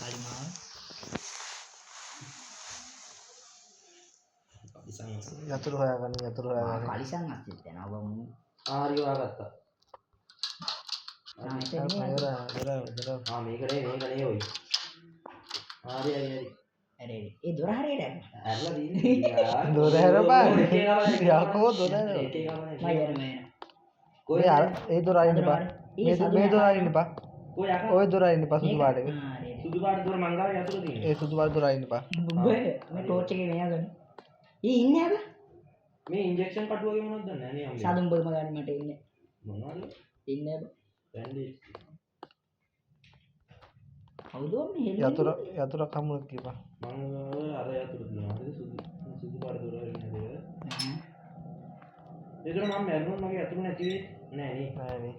මාලිමාව. යතුරු හොයාගන්න යතුරු හොයාගන්න. කලිසම් අස්සිට යනවා බං. ආරි හොයාගත්තා. මේකනේ ඔයි. ආරි. අරේ ඒ දොර හරියට යන්න. ඇරලා දින්නේ. දොර හැරපන්. යකෝ දොර හැර. මම කොයි අර ඒ දොර අයින්න බා. මේ දොර අයින්න බා. ඔය දොර අයින්න බා සුදු පාටක. සුදු පාට දොර මංගාව යතුරු තියෙනවා. ඒ සුදු පාට දොර අයින්න බා. මේ ටෝච් එකේ මෙයා ගන්න. ඊ ඉන්නේ හැබ. මේ ඉන්ජෙක්ෂන් කටුව වගේ මොනවද දන්නේ නැහැ නේ අම්මේ. සාදුම් බොල්ම ගන්න මට ඉන්නේ. මොනවද? ඉන්නේ හැබ. බැන්ඩේජ්. කවුද මේ හෙල්ලෙන්නේ? යතුරු කමුණක් කියපන්. මම අර යතුරු දිනවා. හරිද සුදු පාට දොර වෙන්නේ නේද? ඒතර මම මැරුණොත් මගේ යතුරු නැති වෙයි නෑ නේ. නෑ නේ.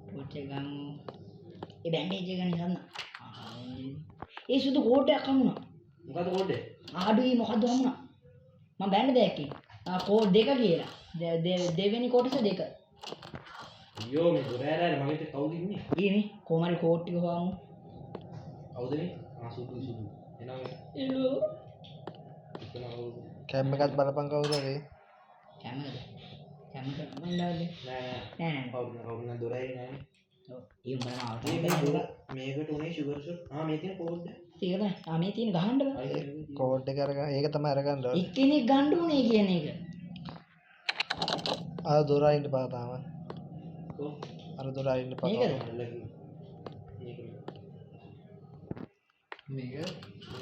ටෝච් එක ගන්න. ඒ බැන්ඩේජ් එක ගන්න ගන්න. ඒ සුදු කෝට් එකක් හම්ුණා. මොකද කෝඩේ? ආඩුයි මොකද්ද හම්ුණා? මම බෑන්ඩ් දැක්කේ. කෝඩ් දෙක කියලා. දෙවෙනි කොටස දෙක. අයියෝ මේ දොර ඇරලා මගේ තේ කවුද ඉන්නේ? ඊනේ කොහමරි කෝට් ටික හොවමු. කවුද මේ? සුදු. එනවා එලෝ. කැම් එකත් බලපන් කවුද ඒ? කැමද? කැමද මන්දාලේ. නෑ. කවුද දොරයි නෑ. ඔව්. ඒ උඹලා ආවට. මේකට උනේ ෂුගර් ෂොට්. මේ තියෙන කෝඩ් එක. තේරෙනවද? මේ තියෙන ගහන්න බෑ. කෝඩ් එක අරගන්න. ඒක තමයි අරගන්න ඕනේ. එක්කෙනෙක් ගන්න උනේ කියන එක. අර දොර අයින්න බා තාම. කො? අර දොර අයින්න බා. මේක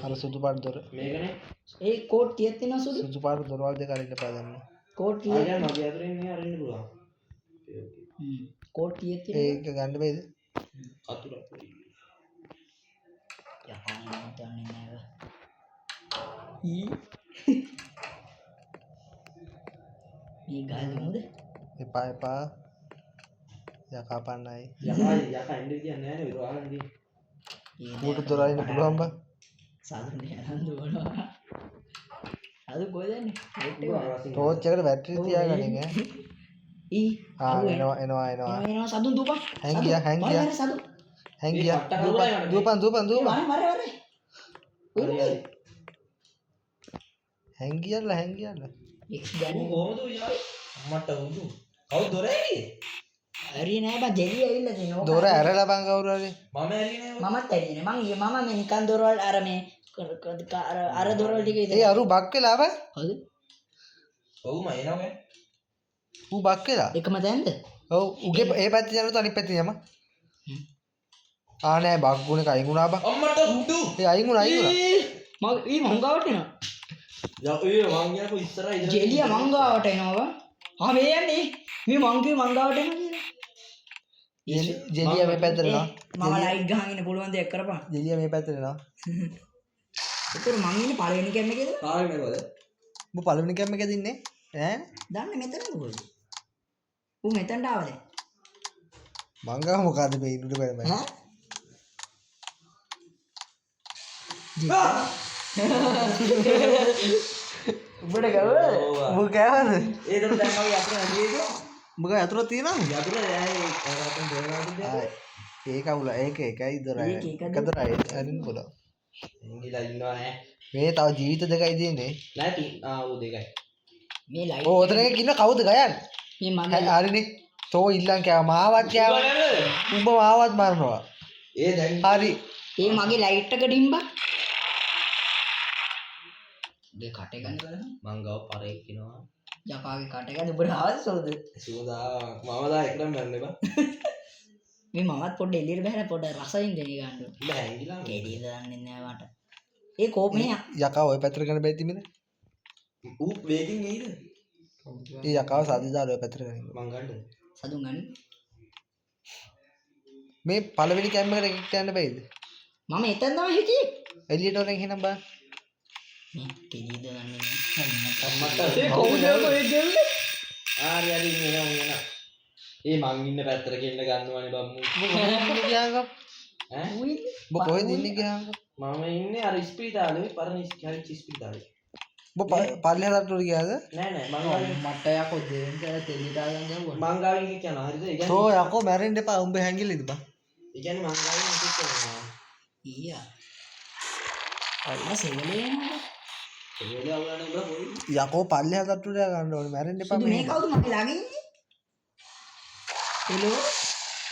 අර සුදු පාට දොර. මේකනේ. ඒ කෝඩ් කීයක් තියෙනවද සුදු? සුදු පාට දොරවල් දෙක අරින්න බා දැන්. කෝඩ් කීයක්? ආයෙත් මගේ අතරින් මේ අරින්න පුළුවන්. කෝඩ් කීයක් තියෙනවද? ඒක ගන්න බෑද? අතුරු. යකා මම දන්නේ නැහැ. මේ ගාලුමුද? එපා. යකා පන්නයි. යකා ඉන්නේ කියන්නේ නැහැ නේ ඔය වහලන්නේ. ඌට දොර අරින්න පුළුවන් බා. සාදුන් දෙහනන් දුවනවා. අද කොහෙද යන්නේ? ටෝච් එකට බැටරි තියාගන්න ඈ. එනවා. සාදුන් දුපන්. හැංගියා. සාදුන්. දුපන්. මරේ. හැංගියල්ලා. එක්ස් ගන්නේ. කොහොමද ඔය මට උදු. කවුද දොර ඇරියේ? ඇරියේ නෑ බා ජෙලි ඇවිල්ලා තියෙනවා. දොර ඇරලා බං කවුරු හරි. මම ඇරියේ නෑ. මමත් ඇරියේ නෑ. මම මේ නිකන් දොරවල් අර මේ අර දොරවල් ටික ඉතින්. ඒ අරු බක් වෙලා බං. හරිද? ඔව් මම එනවා. ඌ බක් වෙලා. එකම තැනද? ඔව් උගේ ඒ පැත්තේ යනකොට අනිත් පැත්තේ යම. නෑ බක් ගුණේ අයින් වුණා බං. අම්මට හුඩු. ඒ අයින් වුණා. මම මංගාවට එනවා. යා මං යකෝ ඉස්සරහා ඉඳලා ජෙලිය මංගාවට එනවා. මේ යන්නේ. මේ මංගේ මංගාවට එනවා කියලා. ජෙලිය මේ පැත්තට එනවා. මම ලයිට් ගහගෙන ඉන්න පුළුවන් දෙයක් කරපන්. ජෙලිය මේ පැත්තට එනවා. ඒතර මං ඉන්නේ පළවෙනි කැම් එකේද? කාගෙන නේද? උඹ පළවෙනි කැම් එකේද ඉන්නේ? ඈ? දන්නේ මෙතනද කොහෙද? ඌ මෙතනට ආවද? මංගා මොකද මේ ඉන්නට බෑ මම. උඹට ගව උඹ කෑවද? ඒකට දැන් මගේ අතට ඇදීද? උඹ අතුර තියෙනවද? යතුරු ඇයි දොරවල් ඒක අවුල ඒක එකයි දොරයි. එක දොරයි අරින්න පුළුවන්. ඉංගිලා ඉන්නවා ඈ. මේ තව ජීවිත දෙකයි තියෙන්නේ. නැති ඌ දෙකයි. මේ ලයිට් ඕ ඔතන එකක් ඉන්න කවුද ගයන්? මේ මගේ හරිනේ. තෝ ඉල්ලන් කෑව මාවත් කෑව. උඹ මාවත් මරනවා. ඒ දැන් හරි. ඒ මගේ ලයිට් එක ඩිම්බා. මේ කටේ ගන්න බලන්න. මං ගාව පරේක් කිනවා. යකාගේ කටේ ගන්න උඹට ආවද සෝද? සුවදා මම දා එකටම මරන්න බා. මේ මමත් පොඩ්ඩ එළියට බහැලා පොඩ්ඩ රසයින් දෙන්න ගන්න. උඹ හැංගිලා ගෙඩිය දන්නේ නැහැ මට. ඒ කෝපේ යකා ඔය පැත්තට ගන්න බැයි තිබෙන. ඌ වේගින් එයිද? ඒ යකාව සාදිදාල ඔය පැත්තට ගන්න. මං ගන්නද? සතුන් ගන්න. මේ පළවෙනි කැම් එකට එක්ක යන්න බෑද? මම එතන තමයි හිටියේ. එළියට වරෙන් එහෙනම් බා. මේ ගෙඩිය දන්නේ නැහැ. මට ඒ කවුද ඔය ගෙල්ලේ? ආරි එනවා. ඒ මං ඉන්න පැත්තට ගෙන්න ගන්නවනේ බම්මු. ගියාංග. ඈ? ඔබ කොහෙද ඉන්නේ ගියාංග? මම ඉන්නේ අර ඉස්පිරිතාලේ පරණ ඉස්පිරිතාලේ. ඔබ පල්ලෙහාට උඩ ගියාද? නෑ මං මට යකෝ දෙවෙනි තෙලිටාගෙන් ගියා. මං ගාවින් යනවා හරිද? ඒ කියන්නේ තෝ යකෝ මැරෙන්න එපා උඹ හැංගිලිද බා. ඒ කියන්නේ මං ගාවින් ඉතිත් කරනවා. iya සෙවලේ සෙවලේ අවුලන්නේ උඹලා පොයි. යකෝ පල්ලෙහා තට්ටුවට ගන්න ඕනේ. මැරෙන්න එපා සුදු මේ මෙහෙම. කවුද මගේ ළඟ ඉන්නේ හෙලෝ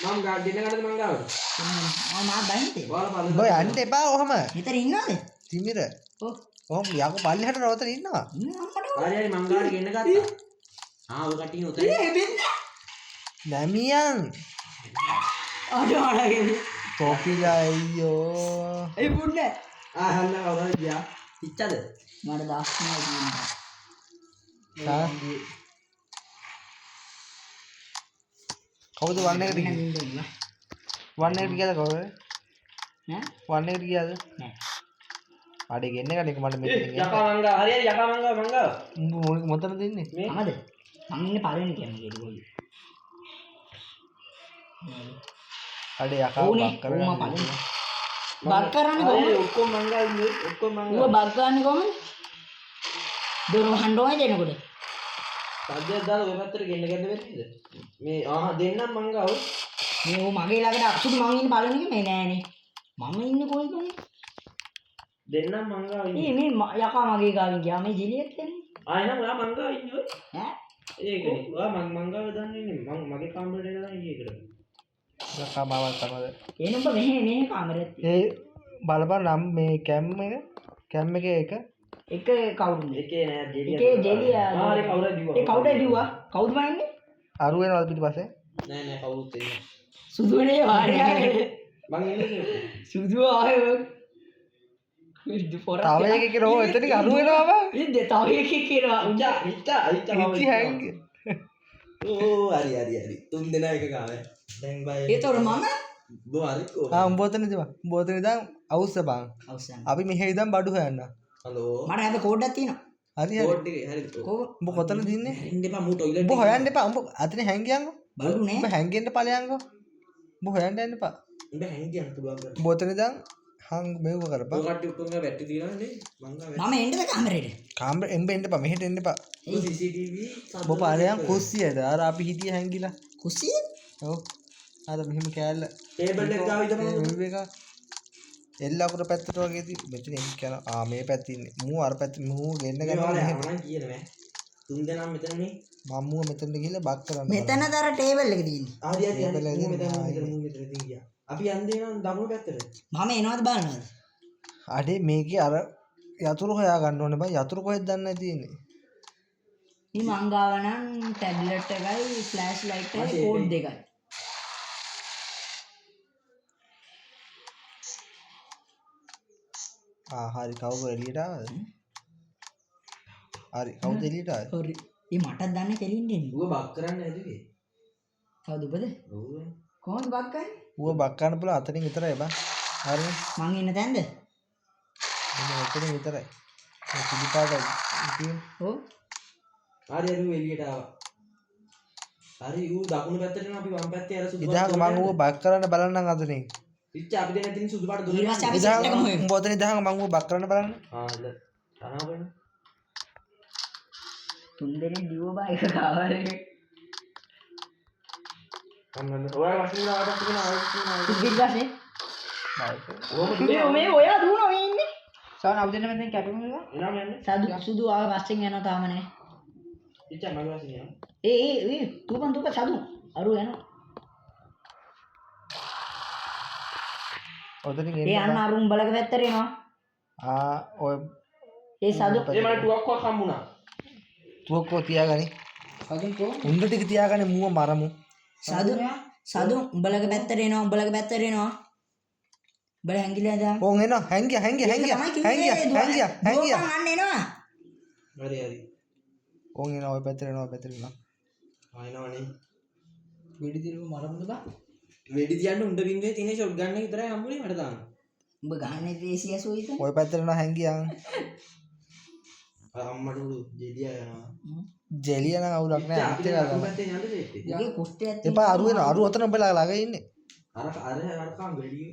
මම ගාඩ් දෙන්න ගන්නද මං ගාවට. මම බයින්තේ ඔයාලා පල්ලෙහාට උඹ යන්න එපා ඔහම. මෙතන ඉන්නවද තිමිර. ඔව් ඔහම යකෝ පල්ලෙහාට රවතන ඉන්නවා. හරි හරි මං ගාවට ගෙන්න ගත්තා. ඔය කට්ටිය උතේ. නැමියන්. අඩාලගෙන තොපිලා අයියෝ. ඒ පුන්නේ හන්න කවුරුහරි ගියා. ඉච්චද? මට දාස්නේ තා කවුද වන්න එකට ගියේ? තියෙනවා වන්න එකට ගියාද කවුද? ඈ වන්න එකට ගියාද? නෑ අඩේ ගෙන්න ගන්න එක මට මෙතන යකා මංගා හරි හරි යකා මංගා. උඹ මොතන දෙන්නේ? මේ අමද මම ඉන්නේ පළවෙනි කියන්නේ ඒගොල්ලෝ අඩේ යකා ඕනේ බක් කරගන්න. ඕම පළවෙනි බක් කරන්නේ කොහොමද ඔක්කොම මංගා ඉන්නේ ඔක්කොම මංගා. ඌව බක් කරන්නේ කොහොමද දොර වහන්න ඕනේ දෙනකොට සද්දයක් දාලා ඔය පැත්තට ගෙන්න ගන්න වෙන්නේද? මේ දෙන්නම් මංගා ඔය. මේ ඌ මගේ ළඟට සුදු මං ඉන්නේ පළවෙනි එක මේ නෑනේ මම ඉන්නේ කොහෙද දෙන්නම් මංගා ඉන්නේ. මේ යකා මගේ ගාවින් ගියා මේ ජෙලියක් කියන්නේ ආයෙනම් ඔයා මංගා ඉන්නේ ඔය. ඈ ඒකනේ. ඔයා මංගාව දන්නේ ඉන්නේ. මගේ කාමරේට එලා ඉන්නේ ඒකට. යකා මාවත් තමයි. එනඹ මෙහෙ කාමරෙත් ඒ බලපන් නම් මේ කැම් එකේ එක එක කවුරුද එකේ නෑ ජෙලිය. එකේ ජෙලිය හරි කවුරුද දිව්වා. ඒ කවුද දිව්වා කවුද මන්නේ අරු වෙනවද පිටිපස්සේ? නෑ කවුරුත් එන්නේ. සුදුනේ වාරයා මං ඉන්නේ. සුදු ආයේ පොර තව එකක රෝ එතනින් අරු වෙනවා බං. ඉතින් තව එකෙක් කියනවා ඉච්චා ඉච්චි හැංගි. ඕ හරි. තුන් දෙනා එක ගාව. දැන් බය. ඒතොර මම බෝ හරි කො. උඹ ඔතන ඉඳපන්. උඹ ඔතන ඉඳන් අවුස්ස බං. අවසන් අපි මෙහෙ ඉඳන් බඩු හොයන්න. හලෝ. මට හැබැයි කෝඩ්ඩක් තියෙනවා හරි කෝඩ් එකේ හරි. කොහොම උඹ කොතනද ඉන්නේ? ඉන්න එපා මූ ටොයිලට් උඹ හොයන්න එපා. උඹ අතන හැංගියන්කෝ. බලු නේ උඹ හැංගෙන්න ඵලයන්කෝ. උඹ හොයන්න යන්න එපා. උඹ හැංගියන් පුළුවන් කර. උඹ ඔතන ඉඳන් හං මෙව කරපන්. ඔය කට්ටිය ඔක්කොම බැටරි තියනනේ මං ගාව. මම එන්නද කාමරේට කාමර එන්න එපා. මෙහෙට එන්න එපා. CCTV උඹ ඵලයන් කුස්සියද? අර අපි හිටියේ හැංගිලා. කුස්සිය ඔව්. අර මෙහෙම කෑල්ල. ටේබල් එක ගාව ඉදපන්. මෙව එක. එල්ල අකුර පැත්තට වගේ ති. මෙතන එන්න කියන මේ පැත්තේ ඉන්නේ. මූ අර පැත්තේ මූ ගෙන්න ගන්නවා මෙහෙට. මම කියන මෑ. තුන් දෙනා මෙතනනේ. මම මූ මෙතනට ගිහලා බක් කරන්න. මෙතනද අර ටේබල් එක තියෙන්නේ හරි ටේබල් එකේ මූ තියෙන මෙතන ගියා. අපි යන්නේ නම් දකුණු පැත්තට. මම එනවද බලනවද අඩේ මේකේ අර යතුරු හොයා ගන්න ඕනේ බං. යතුරු කොහෙද දන්නේ තියෙන්නේ. මේ මංගාව නම් ටැබ්ලට් එකයි ෆ්ලෑෂ් ලයිට් එකයි කෝඩ් දෙකයි හරි කවුරු එළියට ආවද? හරි කවුද එළියට ආවේ? හරි මේ මටත් දන්නේ කෙලින්නේ නේ ඌව බක් කරන්න ඇදුවේ. කවුද ඔබද ඔව්. කොහොමද බක් කරන්නේ ඌව බක් ගන්න පුළුවන් අතනින් විතරයි බං. හරිනේ. මං ඉන්න තැනද මෙන්න ඔතනින් විතරයි. මේ පිළිපාට ඉතින් ඔව් හරි ඌ එළියට ආවා. හරි ඌ දකුණු පැත්තට යනවා අපි වම් පැත්තේ අර සුදු ඉදහක මම ඌව බක් කරන්න බලන්නම් අතනින්. ඉච්ච අපි දෙන්න තියෙන සුදු පාට ඊට පස්සේ දුන්නා. අපි ඉදහක සෙට් එකම හොයමු උඹ ඔතන ඉදහක මම ඌව බක් කරන්න බලන්න. ඉල්ල. තනවා තුන් දෙනෙක් දිව බා එක කාවරේ ගන්න. ඔයා වශයෙන් ආවට තියෙනවා ඊට පස්සේ මේ ඔයා දුවනවා මේ ඉන්නේ සාන අවුදෙන්න මෙතෙන් කැපෙමුද එනම යන්නේ. සාදු සුදු ආව පස්සෙන් යනවා තාම නෑ ඉච්ච මගේ වශයෙන් යනවා. ඒ තුපන් සාදු අරු යනවා ඔතනින් ඒ අන්න එන්න. අරුන් බලක පැත්තට එනවා ඔය ඒ සාදු ඒ මට ටුවක්වක් හම්බුණා. තුවක්කෝ තියාගනි. සාදුන් කො උණ්ඩ ටික තියාගනි මුව මරමු. සාදු උඹලක පැත්තට එනවා උඹලක පැත්තට එනවා උඹල හැංගිලා දාන්න ඕන් එනවා හැංගියා අන්න එනවා හරි. ඕන් එනවා ඔය පැත්තට එනවා ඔය පැත්තට එනවා. ආයනවනේ. වෙඩි දිරුව මරමුද බා වෙඩි තියන්න උණ්ඩ බින්දුවේ තියෙන ෂොට් ගන්න එක විතරයි හම්බුනේ මට තාම. උඹ ගහන්නේ දේශිය සෝයිද ඔය පැත්තට එනවා හැංගියා. අම්මට උඩු ජෙලියා යනවා. ජෙලිය නම් අවුලක් නෑ. අනිත් එක ගන්න. පැත්තේ යන්න දෙන්නේ. උගේ කුෂ්ඨයක් එපා අරු වෙනවා. අරු ඔතන උඹලා ළඟ ඉන්නේ. අර කම් වෙඩි.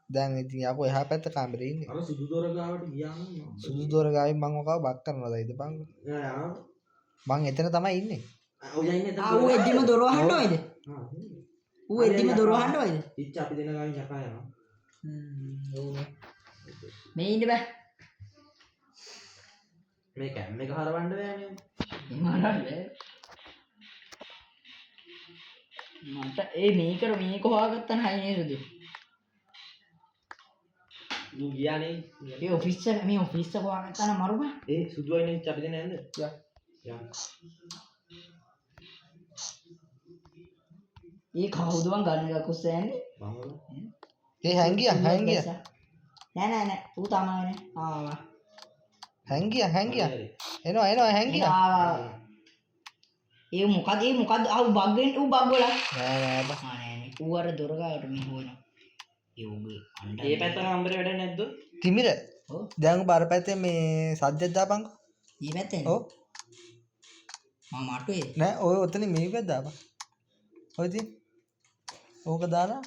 දැන් ඉතින් යකෝ එහා පැත්ත කාමරේ ඉන්නේ. අර සුදු දොර ගාවට ගියාම සුදු දොර ගාවින් මං ඔකව බක් කරනවා දයිද බං. මං එතන තමයි ඉන්නේ. ඔය ඉන්නේ එතන. ඌ එද්දිම දොර වහන්න ඕයිද ඌ එද්දිම දොර වහන්න ඕයිද ඉච්ච අපි දෙන ගාවින් යකා යනවා. ඕනේ. මේ ඉන්න බෑ. මේ කැම් එක හරවන්න බෑනේ. මරන්නේ. මට මේක හොයාගත්තා නෑ නේද සුදු. ඌ ගියානේ. මේ ඔෆිස් එක හොයාගත්තා නම් මරුම. ඒ සුදු අයිනේ අපි දෙන්නේ නැන්ද? යා. ඒ කවුද මං ගන්න එක කුස්සෑන්නේ? මම ඒ හැංගියා නෑ ඌ තමයි නේ. ආවා. හැංගියා එනවා හැංගියා. ආවා. ඒ මොකද ආ බග් වල. නෑ බා. නෑනේ. ඌ අර දොර ගාවට මේ හොයනවා. ඒ උගේ අඬ. ඒ පැත්තට අම්බරේ වැඩ නැද්ද? තිමිර. ඔව්. දැන් බාර පැත්තේ මේ සද්දයක් දාපන්කෝ. මේ පැත්තේ. ඔව්. මම අටුවේ. නෑ ඔය ඔතන මේ පැත්ත දාපන්. ඔය තියෙන. ඕක දාලා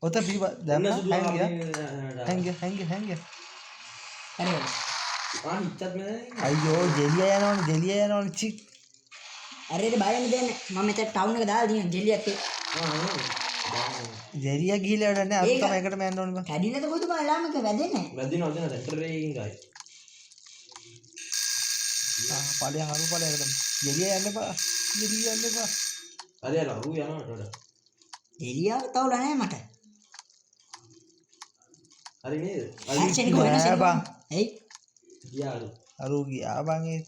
ඔත බීව දැම්ම හැංගියා. හරි. ආ හිටත් නෑ. අයියෝ ජෙලිය යනවනේ චික්. අරේ බයන්න දෙන්නේ. මම මෙතන ටවුන් එක දාලා තියෙන ජෙලියක් එක්ක. ජෙලිය ගිහිල්ලා වැඩ නැහැ. අර තමයි එකටම යන්න ඕනේ බං. කැඩිලාද කොහොමද මම ලාමක වැදෙන්නේ? වැදිනවා දැන් ගයි. ඵලයන් අරු ඵලයකට. ජෙලිය යන්න එපා. අර අරු යනවට වඩා. ජෙලියාව තවල නැහැ මට. හරි නේද? ඇක්ෂන් එක වෙනස් නෑ බං. එයි. ගියා අරු. අරු ගියා බං ඒ.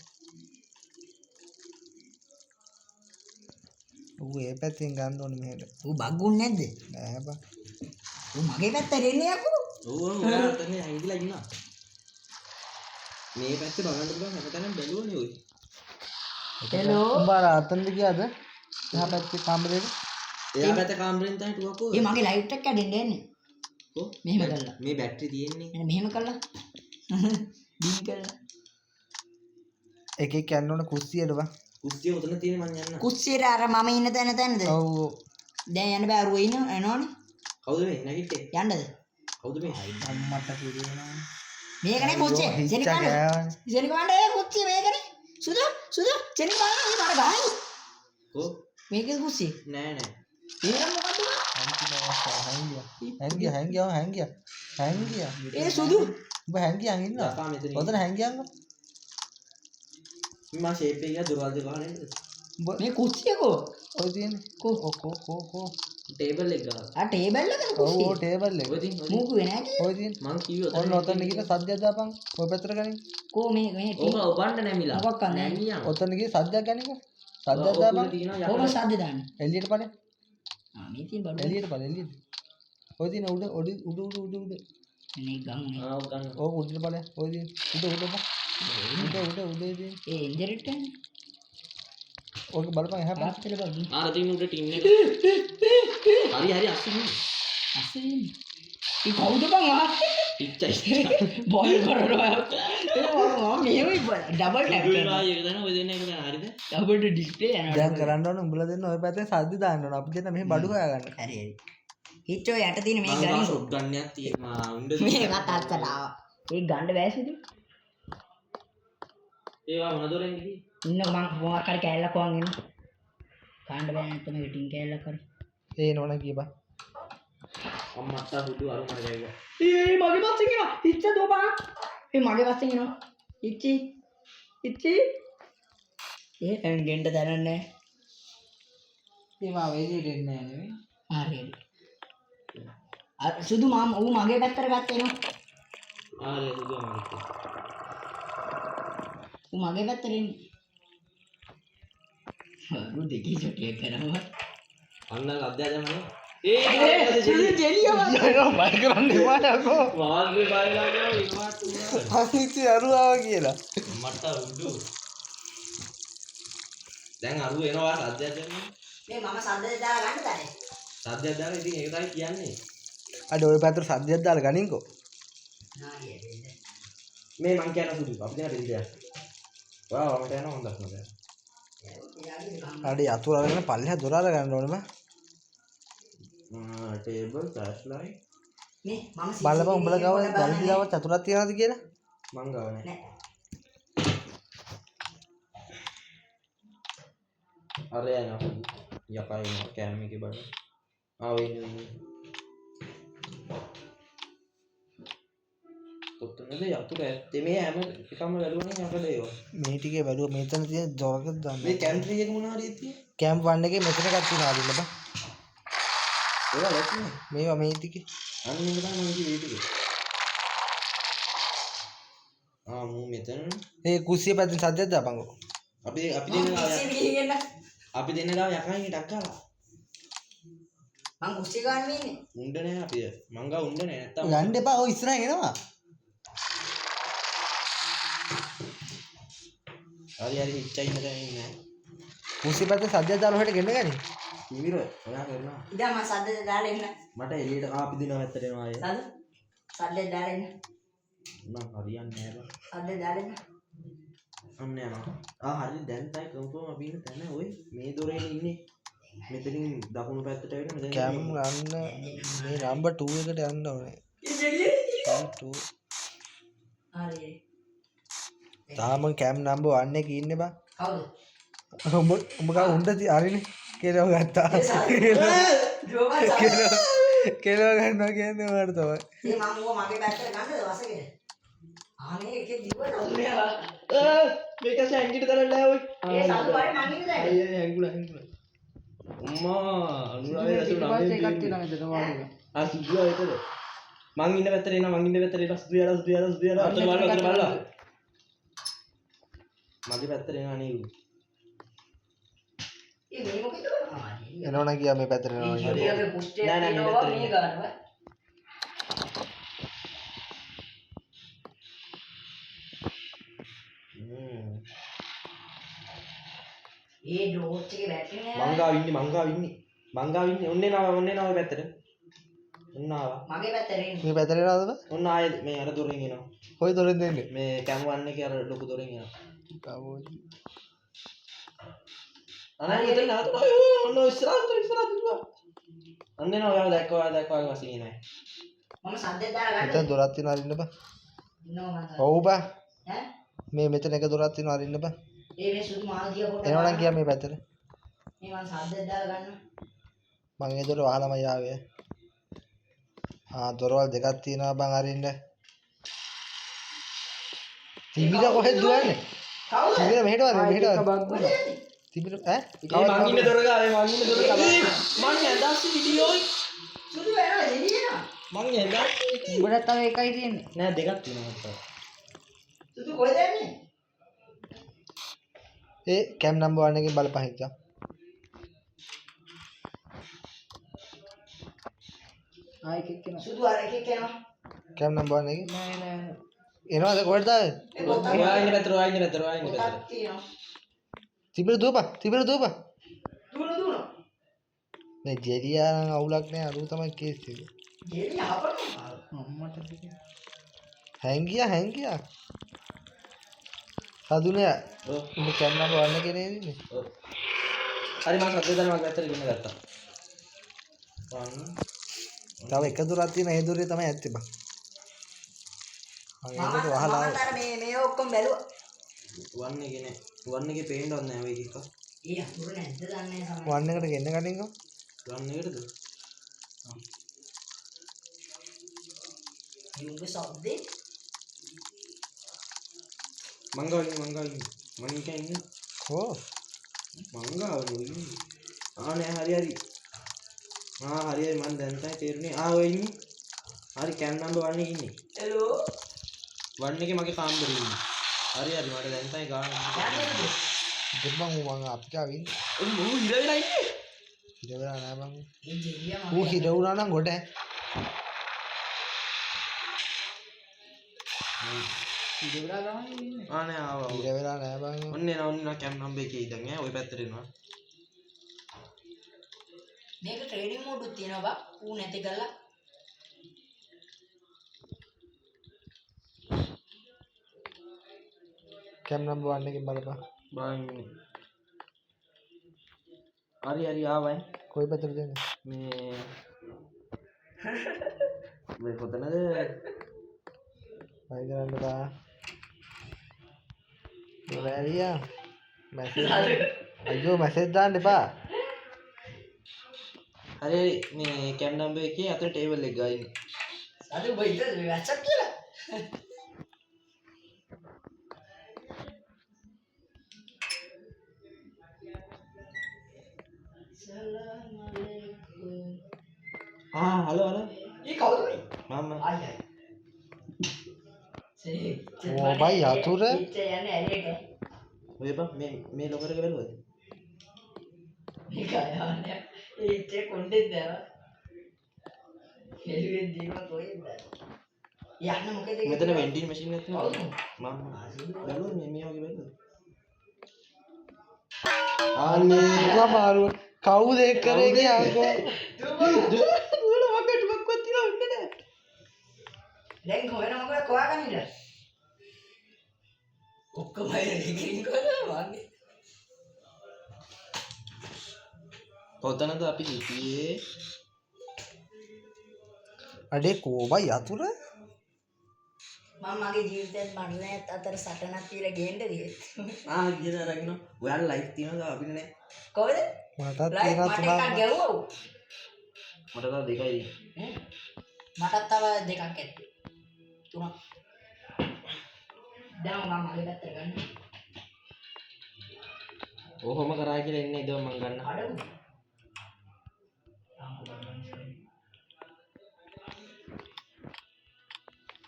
ඌ ඒ පැත්තෙන් ගන්න ඕනේ මෙහෙට. ඌ බග්ගුන්නේ නැද්ද? නෑ බං. ඌ මගේ පැත්තට එන්නේ යකෝ. ඔව් ඔතන ඇඟිලා ඉන්නවා. මේ පැත්තේ බලන්න පුළුවන් හැමතැනම බැලුවනේ ඔය. හෙලෝ. උඹ අර අතනද ගියාද? එහා පැත්තේ කාමරේට. එයා පැත්තේ කාමරෙන් තමයි ටුවක්කෝ. ඒ මගේ ලයිට් එක කැඩෙන්න එන්නේ. කො? මෙහෙම කළා. මේ බැටරි තියෙන්නේ. එන්න මෙහෙම කළා. බීම් කළා. එකෙක් යන්න ඕනේ කුස්සියට බං. කුස්සිය උතන තියෙන මං යන්න. කුස්සියට අර මම ඉන්න තැනද? ඔව්. දැන් යන්න බෑ අරුව එනවනේ. කවුද මේ නැගිට්ටේ? යන්නද? කවුද මේ? අම්මට කිරිනවා. මේකනේ කුස්සිය. ජෙනි කන්න. ජෙනි කන්න ඒ කුස්සිය මේකනේ. සුදු ජෙනි කන්න මේ මට ගහයි. කො? මේකේ කුස්සිය. නෑ. ඒක මොකද්ද? හැංගියා. ඒ සුදු. උඹ හැංගියන් ඉන්නවා. අපා මෙතන. ඔතන හැංගියන්ව. මම ෂේප් එක දොරවල් දෙක ගහන්නේ. උඹ මේ කුස්සිය කො? ඔය තියෙන්නේ. කෝ. ටේබල් එක ගහලා. ආ ටේබල් එකද ඔව් කුස්සිය? ටේබල් එක. ඔය තියෙන. මූකු වෙන්නේ නැහැ ඔය තියෙන්නේ. මං කිව්වේ ඔන්න ඔතන ගිහින් සද්දයක් දාපන්. ඔය පැත්තට ගනින්. කෝ මේ ඕක ඔබන්න නැමිලා. මොකක් කරන්නේ? නැමියා. ඔතන ගිහින් සද්දයක් ගනින්කෝ. සද්දයක් දාපන්. කොහොම සද්ද දාන්නේ? එළියට ඵලෙ. ආ මේ තියෙන බඩු. එළියට. ඔය තියෙන උඩ. නේ ගම් නේ. ආ ඔක ගන්න. ඕක උඩට ඵලෙ. ඔය තියෙන උඩ තියෙන. ඒ ඉන්ජරිට ඕක බලපන් එහා පැත්ත. ආපතල බගි. ආ තියෙන උඩ ටින් එක. හරි අස්සුනේ. අසින්. ඒ කවුද බං ආන්නේ? පිච්චයි. බෝල් කරනවා. ඒ මම මෙහෙමයි ඩබල් ටැප් කරනවා. ඒක දැන ඔය දෙන්න එක දැන හරිද? ඩබල් ඩිස්ප්ලේ යනවා. දැන් කරන්න ඕන උඹලා දෙන්න ඔය පැත්තෙන් සද්ද දාන්න ඕන. අපි දෙන්න මෙහෙ බඩු හොයාගන්න. හරි. හිටෝ යට තියෙන මේ මම ගන්න. ෂොට් ගන්නයක් තියෙනවා. උණ්ඩ මේකත් අත්තලා. ඒ ගන්න බෑසිද? ඒවා මොන දොරෙන්ද කි? ඉන්න මං මොකක් හරි කෑල්ලක් වං එන. කාණ්ඩ බෑ නැත්නම් මේ ටින් කෑල්ලක් හරි. ඒ නෝන කියපන්. අම්මට හුදු අරු මට ගෑවා. ඒ මගේ පස්සෙන් එනවා. ඉච්ච දෝපා. ඒ මගේ පස්සෙන් එනවා. ඉච්චි. ඒ එන්ගෙන්ට දැනන්නේ. ඒ මාව එළියට එන්නේ නැහැ නෙවෙයි. හරි. අර සුදු මම ඌ මගේ පැත්තට ගත්ත එනවා. ආරේ හුදු අම්මට. ඌ මගේ පැත්තට එන්නේ. ඌ දෙකේ චොටියක් කරනවා. අන්න අධ්‍යාපනය. ඒ සුදු ජෙලියව. යනවා බය කරන්න එපා යකෝ. මාල්ගේ බයලා ගියා ඉක්මනට. අනිත් අරුවාව කියලා. මට උඩු. දැන් අරු එනවා අධ්‍යාපනය. මේ මම සද්ද දාලා ගන්න දානේ. සද්දයක් දාලා ඉතින් ඒක තමයි කියන්නේ. අඩ ඔය පැත්තට සද්දයක් දාලා ගනින්කෝ. මේ මං කියන සුදු අපි දෙන දෙයක්. ඔයා වමට යනවා හොඳක් නේද? අඩ යතුරු අරගෙන පල්ලෙහා දොර අර ගන්න ඕනේ මම. ටේබල් ෆ්ලෑෂ්ලයිට් මේ මම බලපන් උඹලා ගාව දැල්දි ගාව චතුරක් තියනවාද කියලා. මං ගාව නෑ. නෑ. අර යනවා යකා එනවා කෑම එකේ බලන්න. ආ වෙන්නේ. නේද යතුරු ඇත්තේ මේ හැම එකම වැළුවනේ යකඩ ඒවා. මේ ටිකේ බැලුවා මෙතන තියෙන දොරක දාන්න. මේ කැන්ට්‍රි එක මොනවා හරි තියෙන්නේ. කැම්ප් 1 එකේ මෙතන එකක් තියෙනවා අරින්න බා. ඒවා ලැස්නේ. මේවා මේ ටිකේ. අන්න ඒක තමයි මම කිව්වේ ටික. මූ මෙතන ඒ කුස්සිය පැත්තෙන් සද්දයක් දාපන්කෝ. අපි දෙන්න ගාව යකයින් ටක් ගාලා. මං කුස්සිය ගන්න ඉන්නේ. උණ්ඩ නැහැ අපි. මං ගා උණ්ඩ නැහැ නැත්තම් යන්න එපා. ඔය ඉස්සරහින් එනවා. හරි හිච්චයි ඉන්න දැන් ඉන්නේ. කුස්සිය පැත්තෙන් සද්දයක් දාලා ඔහෙට ගෙන්න ගනි. ඉවිර ඔයා කරනවා. ඉතින් මම සද්ද දාලා එන්න. මට එළියට අපි දිනවා ඇත්තට එනවා අය. සද්ද දාලා එන්න. නම් හරියන්නේ නැහැ බං. සද්ද දාලා එන්න. අන්න යනවා. හරි දැන් තයි කම්පෝම අපි ඉන්න තැන ඔය මේ දොරේ ඉන්නේ. මෙතනින් දකුණු පැත්තට වෙන මෙතන කැම් යන්න මේ නම්බර් 2 එකට යන්න ඕනේ. හරි. තාම කැම් නම්බර් 1 එකේ ඉන්නේ බං. කවුද? උඹ ගා උණ්ඩ අරිනේ කෙලව ගත්තා. කෙලව ගන්නවා කියන්නේ මට තමයි. මේ මම මගේ පැත්තට ගන්නද වසකේ? ආනේ එකේ දිවන උන්නේ. මේක සැංගිට තරල්ලා ඔය. ඒ සල්ලු වල මං ඉන්නේ දැන්. අයිය හැංගුලා අම්මා අනුරාධ රසු නම් එකක් තියෙනවා මෙතන වාගේ. සුදුවා ඒකද? මං ඉන්න පැත්තට එනවා මං ඉන්න පැත්තට එනවා සුදු යලා අතන බලලා. මගේ පැත්තට එනවා නේ ඌ. මේ මොකද කරන්නේ? එනවනම් ගියා මේ පැත්තට එනවා. මේ පුස්ටේ තියෙනවා මේ ගන්නවා. ඒ ඩෝට් එකේ බැටරි නෑ. මංගාව ඉන්නේ. ඔන්නේ නවා ඔය පැත්තට. ඔන්න ආවා. මගේ පැත්තට එන්නේ. මේ පැත්තට එනවද බං? ඔන්න ආයේ මේ අර දොරෙන් එනවා. කොයි දොරෙන්ද එන්නේ? මේ කැම් 1 එකේ අර ලොකු දොරෙන් එනවා. අනේ මෙතන නාතු ඔන්න ඉස්සරහට දුවා. අන්න එනවා ඔයාලා දැක්කවා වශයෙන් නෑ. මම සද්දේ දාලා ගන්න. මෙතන දොරක් තියෙනවා අරින්න බං. ඉන්නවා මම. ඔව් බං. ඈ? මේ මෙතන එක දොරක් තියෙනවා අරින්න බං. මේ සුදු මාල් දිය කොට. එනවනම් ගියා මේ පැත්තට. මේ මම සද්දේ දාලා ගන්න. මං ඒ දොර වහලාමයි ආවේ. දොරවල් දෙකක් තියෙනවා බං අරින්න. තිබිර කොහෙද දුවන්නේ? කවුද? තිබිර මෙහෙට වරේ තිබිර ඈ? මං ඉන්න දොර ගාවේ මං ඇඳාසි විඩියෝයි. සුදු වෙනවා එළියනවා. මං ඇඳාසි උඹට තව එකයි තියෙන්නේ. නෑ දෙකක් තියෙනවා මට. සුදු කොහෙද යන්නේ? ඒ කැම් නම්බර් 1 එකෙන් බලපන් හිටා. ආයෙත් එක්කෙනා. සුදු අර එකේ යනවා. කැම් නම්බර් 1 එකේ නෑ නෑ. එනවාද කොහෙද ආවේ? ඔයා ඉන්න පැත්තට පොතක් තියෙනවා. තිබිර දුවපන් දුවන. මේ ජෙලියා නම් අවුලක් නෑ අරුව තමයි කේස් එක. ජෙලි අපරනවා. අම්මට දෙක. හැංගියා සදුනේ ඔව්. උඹ කැම් නම්බර් 1 එකේ නේද ඉන්නේ? ඔව්. හරි මම සද්ද දාලා මගේ පැත්තට ගෙන ගත්තා. තව එක දොරක් තියෙනවා ඒ දොරේ තමයි ඇත්තේ බං. මම ඒකට වහලා මම මේ ඔක්කොම බැලුවා. 1 එකේ නෑ. 1 එකේ පේන්නවත් නෑ ඔය එකක. ඒ අතුරු නැද්ද දන්නේ නැහැ. වන් එකට ගෙන්න ගනින්කෝ. 1 එකටද? යුංග සද්දේ. මංගාව ඉන්නේ. මං එකේ ඉන්නේ. ඕ මංගාව ඉන්නේ. නෑ හරි. හරි මන් දැන් තමයි තේරුනේ. ඔය ඉන්නේ. හරි කැම් නම්බර් 1 එකේ ඉන්නේ. හෙලෝ. 1 එකේ මගේ කාමරේ ඉන්නේ. හරි මට දැන් තමයි ගාන. දෙමන් මම අපිට ආවින්නේ. ඌ හිර වෙලා ඉන්නේ. හිර වෙලා නෑ බං. ඒ ජෙලියා ඌ හිර වුණා නම් ගොඩ ඉදවලා ගමන් ඉන්නේ. නෑ ආවා. හිර වෙලා නෑ බං. ඔන්න කැම් නම්බර් එකේ ඉඳන් ඔය පැත්තට එනවා. මේක ට්‍රේඩින් මෝඩ් උත් තියෙනවා බා. ඌ නැති කරලා. කැම් නම්බර් 1 එකෙන් බලපන්. බලන්න. හරි ආවයි. කොයි පැත්තටද එන්නේ? මේ කොතනද? වයි කරන්න බා. මොලෑරියා. මැසේජ්. අයියෝ මැසේජ් දාන්න එපා. හරි මේ කැම් නම්බර් එකේ අතට ටේබල් එක ගායි. අද ඔබ ඉතින් WhatsApp කියලා. හලෝ හලෝ ඒ කවුද මේ? මම ආයි ආයි. ඕ බයි යතුර ඉච්ච යන්නේ ඇලේට. ඔය බං මේ ලොකරක බැලුවද මේක යන්නේ. ඒ ඉච්ච කොණ්ඩෙත් දැව. හෙළුවේ දීම කොහෙන්ද? යන්න මොකද ඒක? මෙතන වෙන්ඩින් මැෂින් එකක් කවුද? තියෙනවා මම බැලුවා මේ වගේ බැලුවද අනේ සමාරු කවුද ඒක කරේ කියන්කෝ දුවල වගේ ටුක්වත් තියලා ඉන්නේ නෑ දැන් කොහෙන මොකද කොහාගන්නද? ඔක්කොම ඉතින් කරනවා වගේ. කොතනද අපි හිටියේ අඩේ කෝ බයි යතුර මම මගේ ජීවිතේත් මන්නේ අතර සටනක් තියලා ගේන්නද ගියද අරගෙන ඔයාලා ලයිව් තියනද අපිට නෑ කොහෙද? මටත් ලයිව් තියෙනවා මට එකක් තුනක් ගැව්වෝ. මට තව දෙකයි මටත් තව දෙකක් ඇත්තේ. තුනක්. දැන් මම මගේ පැත්තට ගන්න. ඔහොම කරා කියලා ඉන්නේ ඉතින් මම ගන්න අඩමු.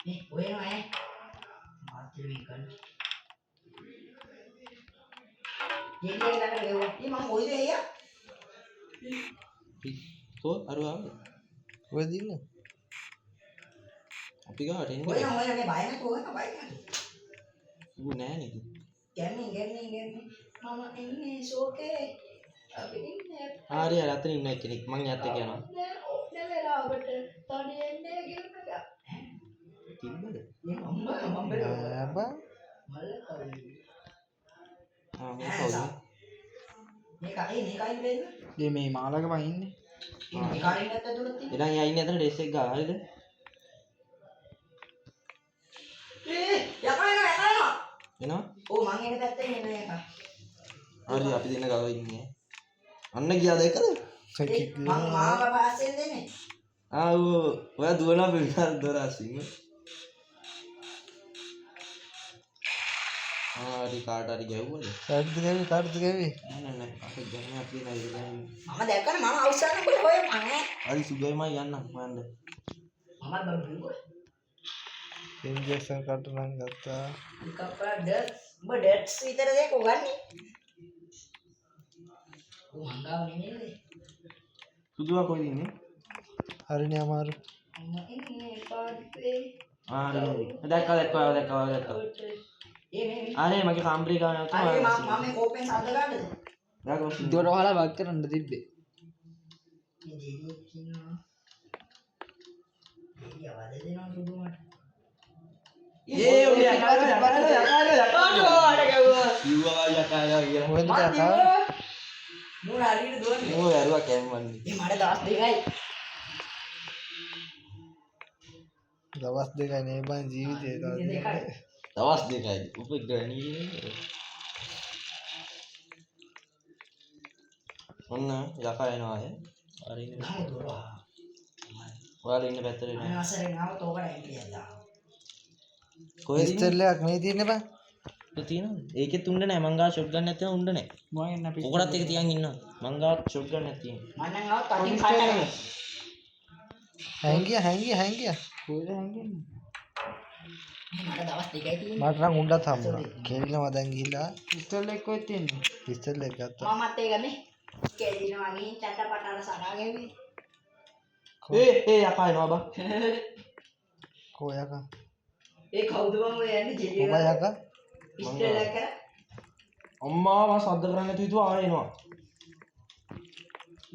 නේ ඔය නෑ. මාත්‍ය වේකන්. යෙන්නේ ළඟට ගෙවුවා. මම මොයිද එයා? කො අරුවා ඔය දින්න අපි ගාට එන්නේ ඔය නේ බය නැතුව ඔය බය නැතුව. ඌ නෑ නේද ගැන්නේ මම එන්නේ ෂෝකේ. අපි ඉන්නේ. හරි හරි අතන ඉන්න කෙනෙක් මං යත් එක්ක යනවා නෑ වෙලාවට තඩි එන්නේ ගෙන්න ගා. තිබ්බද මේ මම බා මල්ල කවුද? මේ කවුද මේකයි වෙන්නේ. මේ මාළක වහින්නේ. මේ කාරින් නැත්ත දුරත් තියෙන. එනම් එයා ඉන්නේ අතන ඩ්‍රෙස් එක ගා හරිද යකා එනවා ඕ මං එන පැත්තෙන් එන එක. හරි අපි දෙන්න ගාව ඉන්නේ අන්න ගියාද ඒකද මං මාව පාසෙන් දෙන්නේ. ඔයා දුවනවා පිළිගන්න දොර අසින් හරි කාට හරි ගැව්වද කාටද ගැවි නෑ නෑ අපි ගන්න අපි නෑ මම දැක්කම මම අවසන් කොට ඔය මම හරි සුගයමයි යන්න මන්ද මම බබුවා. ඉන්ජෙක්ෂන් කට නම් ගත්තා කප්පා උඹ ඩෙට්ස් විතර දෙක උගන්නේ. ඕ හංගාව නෙමෙයි. සුදුවා කොහෙද ඉන්නේ හරිනේ අමාරු අම්ම ඉන්නේ පාඩේ. හරි දැක්කා ඒ මේ අනේ මගේ කාම්බරේ ගාන අනේ මම මේ කෝපෙන් සද්ද ගන්නද? යාකෝ දොර වහලා වක් කරන්න තිබ්බේ. මේ දෙවියෝ කියනවා. දෙවියෝ වද දෙනවා සුදු මට. ඒ ඔය යකාර කිව්වා කියලා මොකද කකා මූණ හරියට දුවන්නේ. මෝ යරුවා කැම්මන්නේ මේ මට දවස් දෙකයි. දවස් දෙකයි නේ බං ජීවිතේ දෙකයි. දවස් දෙකයි උපග්‍රහණී ඔන්න යකා එනවා අය හරිනේ ගම දුරවා. ඔයාලා ඉන්න පැත්තට එනවා අනවසරේ නාව තෝකට ඇවිල්ලා. කොහෙද ඉන්නේ ඉස්තරලයක් මේ තියෙන්නේ බං තියෙනවද ඒකෙත් උණ්ඩ නැහැ මං ගා ෂොට් ගන්න නැත්නම් උණ්ඩ නැහැ මම එන්න අපි ඔකටත් එක තියන් ඉන්නවා මං ගා ෂොට් ගන්න නැතිනම් මම නම් ආව තටින් කඩනවා. හැංගියා කොහෙද හංගන්නේ? මට දවස් දෙකයි තියෙන්නේ. මට නම් උණ්ඩත් හම්බුණා කෙලිනවා දැන් ගිහිල්ලා පිස්තල් එක කොහෙද තියෙන්නේ? ඉස්තරලයක් ගත්තා මමත් ඒක මේ කෙලිනවා ගිහින් චටපටාර සරාගෙන ඒ යකා එනවා බා කෝ යකා ඒ කවුද මම ඔය යන්නේ ජෙලිය ඔබ යකා ඉස්ටලක අම්මා මම සද්ද කරන්න නැති හිතුවා ආයෙ එනවා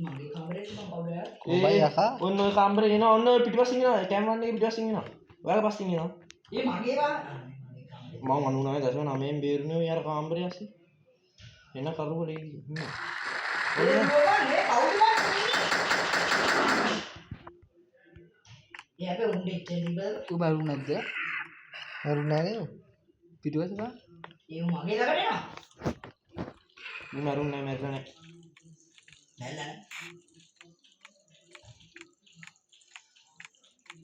මගේ කාමරේට මම කවුද යාර ඔබ යකා ඔන්න ඔය කාමරේ එනවා ඔන්න ඔය පිටිපස්සෙන් එනවා කැම් වන් එකේ පිටිපස්සෙන් එනවා ඔයාලා පස්සෙන් එනවා ඒ මගේ වා මම 99.9න් බේරුනේ ඔය අර කාමරේ ඇස්සේ එන කරුවලේ ඉන්නේ ඒ කවුද යාපේ උන්නේ ඉතින් ඌ බැලු නැද්ද? හරුණා නේ පිටුවස බා. ඒ මගේ ළඟට එනවා මම මරුන්නේ නැහැ මැරෙලා නැහැ නැල්ලන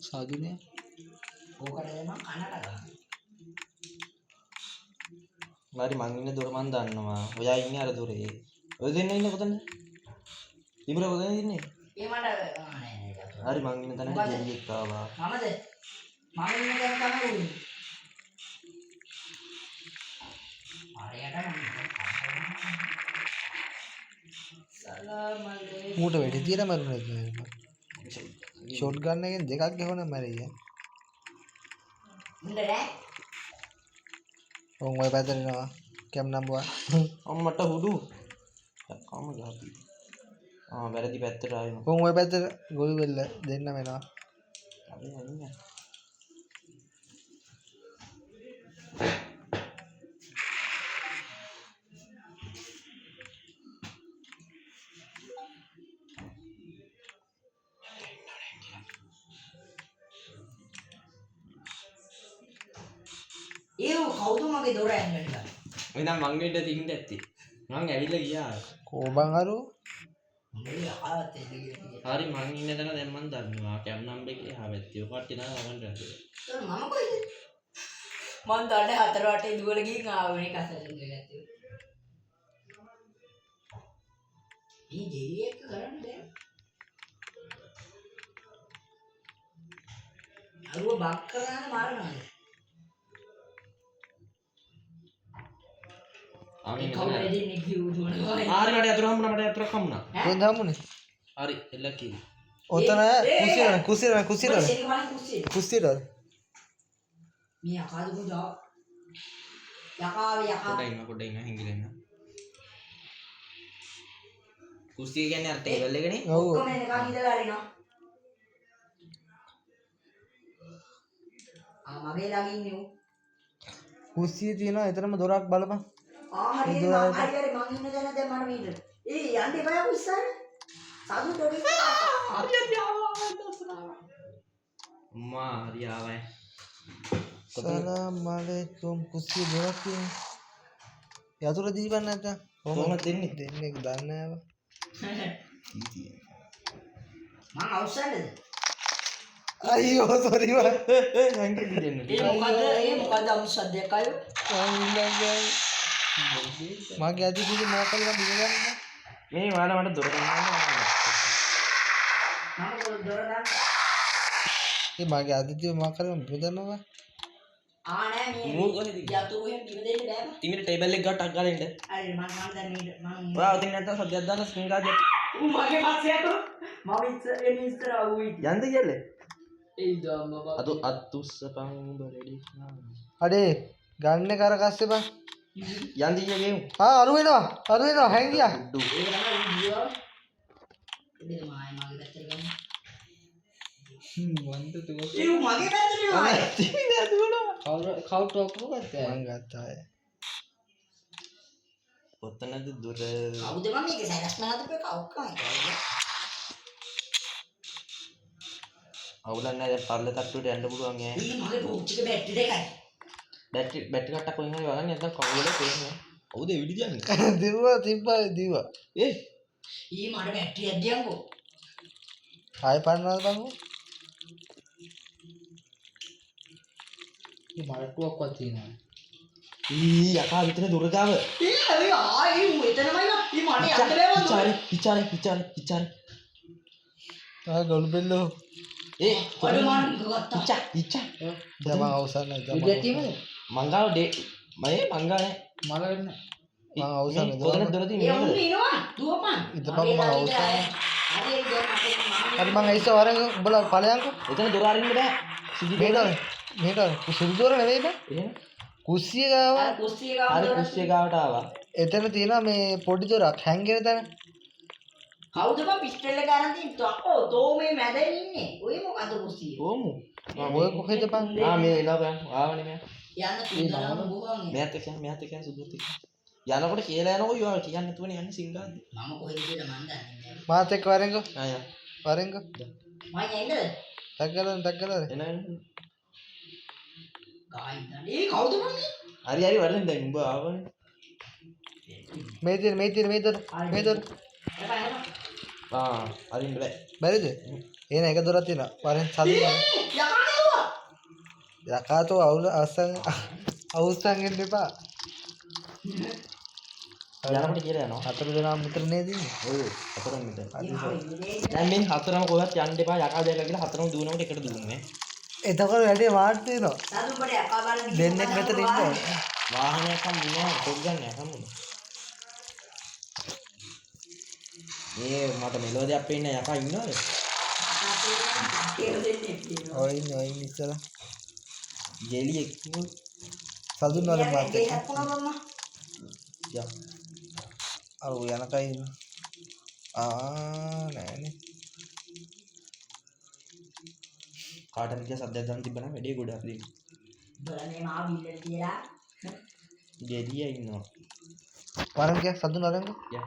සාදුනේ. ඕකට මම කනට ගන්න හරි මං ඉන්න දොර මං දන්නවා ඔයා ඉන්නේ අර දොරේ ඔය දෙන්න ඉන්නේ කොතනද ඉඹර කොහෙද ඉන්නේ? ඒ මට නෑ හරි මං ඉන්න තැනට ගෙඩියෙක් ආවා. මමද මම ඉන්න දැන් තමයි උන්නේ. සලාමලේ මූට වැඩි තියලා මරුනේ. ෂොට් ගන්න එකෙන් දෙකක් ගෙවන මැරිය. ඉන්න නෑ ඔන් ඔය පැත්තට එනවා. කැම් නම්බුවා. අම්මට හුඩු. කම ගහපි. වැරදි පැත්තට ආයෙම. ඔන් ඔය පැත්තට ගොළු වෙල්ල දෙන්නම එනවා. හරි හරි. ඒ කවුද මගේ දොර ඇන්නට එහෙනම් මං වෙන්න තින්න ඇත්තේ. මං ඇවිල්ලා ගියා. කෝබන් අරු මේ ආවත් එන්නේ හරි මං ඉන්න තැන දැන් මං දන්නවා. කැම් නම්බර් එකේ හැවැත්තිය. ඔකට නෑ මම රැඳේ. මම කොයිද මං දන්නේ හතර වටේ දුවල ගිහින් ආවනේ කසලින් ගත්තේ මේ දෙවියෙක් කරන්නේ අරුව බක් කරන මාරනවා ආමින් කවුද දෙන්නේ කිව්වොනේ හරි මට යතුරු හම්බුණා මට යතුරක් හම්බුණා. කොහෙන්ද හම්බුනේ? හරි එල්ල කිරි. ඔතන කුසියට කුසියට මේ අකාද පුජා යකාවේ පොඩ්ඩක් ඉන්න හිඟිලා ඉන්න. කුස්සිය කියන්නේ අර ටේබල් එකනේ. ඔව් ඔක්කොම එනකන් ඉඳලා හරිනවා මගේ ළඟ ඉන්නේ ඌ කුස්සිය තියෙනවා එතරම් දොරක් බලපන්. හරි මං ඉන්න දැන දැන් මට මීට යන්න එපා යකෝ ඉස්සර සාදු දෙවි හරි අම්මා හරි ආවයි. සලාම් අලයිකුම් කුස්සිය දොරක් තියෙනවා. යතුරු දීපන් නැත්නම් කොහොමද දෙන්නේ? දෙන්නේ දන්නේ නැහැ. මං අවසන්ද අයියෝ සෝරි වා. හැංගෙන්න දෙන්න. ඒ මොකද අවසන්දයක් අයෝ මගේ අද කිසි මොකක්ද මම බිඳගන්න. මේ ඔයාලා මට දොර ගන්නවා. මම දොර දාන්න ඒ මගේ අද කිව්ව මොකක්ද මම බිඳනවා. නෑ මේ මූ කොහෙද? යතුරු එහෙම දිව දෙන්න බෑ ඉතින් ටේබල් එක ගාටක් ගාලා ඉන්න. හරි මම දැන් මේ මම ඔයා උතින් නැත්තම් සද්දයක් දාලා ස්ක්‍රීන් ගාඩ් ඌ මගේ පස්සේ යකෝ මම ඉස්සර ආවු ඉති යන්ද කියලා. ඒ දාම බබා අද අත්තුස්සපන් උඹ රෙඩි. අඩේ ගන්න කර කස්සේ බං. යන්ද කියගේමු. අරු වෙනවා හැංගියා. ඩු. ඒක තමයි විදියෝ ඉතින් මායි මගේ පැත්තට ගන්න වන්ද තුක ඒ ඌ මගේ පැත්තට නෑ කවුට ඔක්කොම ගත්තා. මං ගත්තා. ඔතනද දොර. කවුද මම මේක සැලස්ම හදපේ කවුක්කම අවුලක් නැහැ දැන් පරල තට්ටුවට යන්න පුළුවන් ඈ. මේ මගේ බෝච් එක බැටරි දෙකයි බැටරි කට්ටක් කොහෙන් හරි වගන්නේ නැත්නම් කවුරුද තේරෙන්නේ. අවුද එවිඩි යන්නේ. දිව්වා තිබ්බා දිව්වා. ඒ ඊ මට බැටරියක් දියන්කෝ ආයෙ පන්නවද බං? මේ මරටුවක්වත් තියෙනවා. යකා විතර දොර ගාව. ඒ ආයි ඌ එතනමයි නා ඊ මට යන්න බෑ පිචාරි. ආ ගොළු බෙල්ලෝ. ඒ අර මන් ගත්තා පිචා. දැන් මං අවසන් නැහැ. විදියක් තියෙනවද? මංගාව ඩේ මංගා නැහැ. මල වෙන්න. මං අවසන් කොතනද දොර ඒ තියෙන්නේ? උන් ඉනවා දුවපන් ඉතපන් මම අවසන්. හරි ඒක දැන් හරි මං ඇයිස වරෙන් උඹලා ඵලයන්කෝ. එතන දොර අරින්න බෑ. සිදි මේක සුදු දොර නෙවෙයි බං. එහෙම. කුස්සිය ගාව. අර කුස්සිය ගාව හරි කුස්සිය ගාවට ආවා. එතන තියෙනවා මේ පොඩි දොරක් හැංගෙන තැන. කවුද බං පිස්ටල් එක ගන්න තියෙන්නේ තෝ තෝ මේ මැදෙන් ඉන්නේ ඔය මොකද කුස්සිය කොමු. ඔය කොහෙද බං? මේ එලා බං ආවනේ මම. යන්න තුන්දරම බොහොම මෙයාත් එක්ක සුදුත් එක්ක. යනකොට කියලා යනකොට යෝ කියන්නේ නැතුවනේ යන්නේ සිංගාද්ද. මම කොහෙද කියලා මන් දන්නේ නැහැ මාත් එක්ක වරෙන්කෝ. ආ වරෙන්කෝ. මම යන්නද ටග්ගලන. එනයි. ගායි දන්නේ ඒ කවුද මන් හරි වරෙන් දැන් උඹ ආවනේ. මේ දොර. අරින්න බෑ. බැරිද? එන එක දොරක් තියෙනවා. වරෙන් සල්ලි ගන්න. යකාතෝ අවුස්සන් එන්න එපා. යනකොට කියලා යනවා. හතර දෙනාම විතර නේද ඉන්නේ? ඔව් හතරම මෙතන. දැන් මේ හතරම කොහෙවත් යන්න එපා යකා දැල්ලා කියලා හතරම දුවනකොට එකට දුවන්නේ. එතකොට වැඩේ මාර්ට් වෙනවා. සාදුම්බට යකා බලන්න දෙන්නෙක් මෙතන ඉන්නවා. වාහනයක් හම්බුනේ පොත් ගන්න හම්බුනේ. මේ මට මෙලෝ දෙයක් පේන්න යකා ඉන්නවද? ඔය ඉන්නේ ඉස්සලා. ජෙලියෙක් සතුන් වල මාත් එක්ක. යා අර ඔය යනකයි ඉන්න. නෑනේ. කාටද කිය සද්දයක් ගන්න තිබ්බනම් වැඩේ ගොඩක් දෙන්න. බලන්නේ මාව බිල්ලට තියලා ජෙලිය ඉන්නවා. වරන් කිය සතුන් වරන්. යා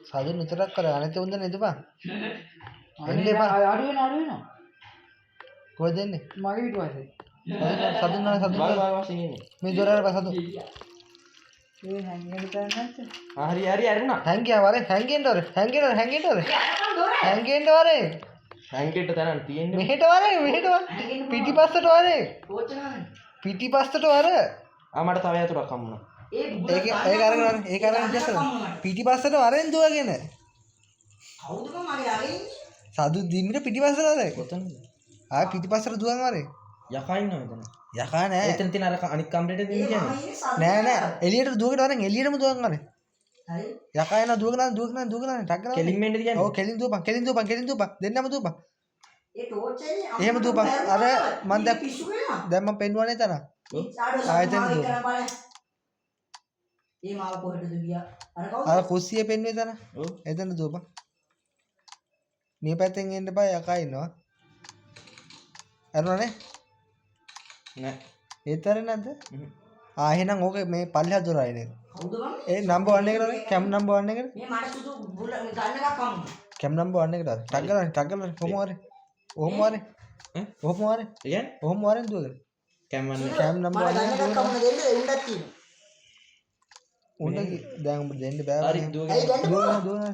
සතුන් විතරක් කර අනිත් උන්ද නේද බා? අඩු වෙනවා. කොහෙද දෙන්නේ? මගේ පිටුපස්සේ. සතුන් වල සතුන් වල වල වල වශයෙන් ඉන්නේ. මේ දොරවල් පසතු. ඒ හැංගෙන්න තැන නැද්ද? හරි අරුණා. හැංගියා වරේ හැංගෙන්න වරේ. හැංගෙන්න වරේ. හැංගෙන්න තැනක් තියෙන්නේ. මෙහෙට වරේ. පිටිපස්සට වරේ. පිටිපස්සට වරේ. මට තව යතුරක් හම්බුණා. ඒක අරගෙන ඉස්සර පිටිපස්සට වරෙන් දුවගෙන කවුද මගේ අරින් සාදු දින්නෙ පිටිපස්සට වරේ කොතනද? පිටිපස්සට දුවන් වරේ යකා ඉන්නවා මෙතන. යකා නෑ එතන තියෙන අර අනිත් කම්ප්ලීට් එකේ දෙන්නේ කියන්නේ. නෑ එළියට දුවගෙන වරෙන් එළියටම දුවන් වරේ හරි යකා එනවා දුවගෙන ටක් කරලා කෙලින් මෙන්න කියන්නේ. ඔව් කෙලින් දුවපන් දෙන්නම දුවපන් ඒ ටෝච් එකේ එහෙම දුවපන් අර මන් දැන් පිස්සු වෙනවා දැන් මම පෙන්වන්නේ තන ආයතන දුව ඒ මාව කොහෙටද ගියා අර කවුද අර කුස්සියේ පෙන්වේ තන ඔව්. එතන දුවපන් මේ පැත්තෙන් එන්න බෑ යකා ඉන්නවා අරුණනේ නෑ. ඒතරේ නැද්ද එහෙනම් ඕක මේ පල්ලෙහා දොරයි නේද කවුද මම ඒ නම්බර් 1 එකට කැම් නම්බර් 1 එකට මේ මට සුදු බුල ගන්න එකක් හම්බුනා කැම් නම්බර් 1 එකට ටක් ගාලා කොහොම වරේ ඈ? කොහොම වරේ ඒ කියන්නේ කොහොම වරෙන් දුවගෙන කැම්මන්නේ. කැම් නම්බර් 1 මට ගන්න එකක් හම්බුනා දෙන්න උණ්ඩක් තියෙනවා උන්න දැන් උඹ දෙන්න බෑ හරි දුවගෙන. ඇයි ගන්න පුළුවන් දුවන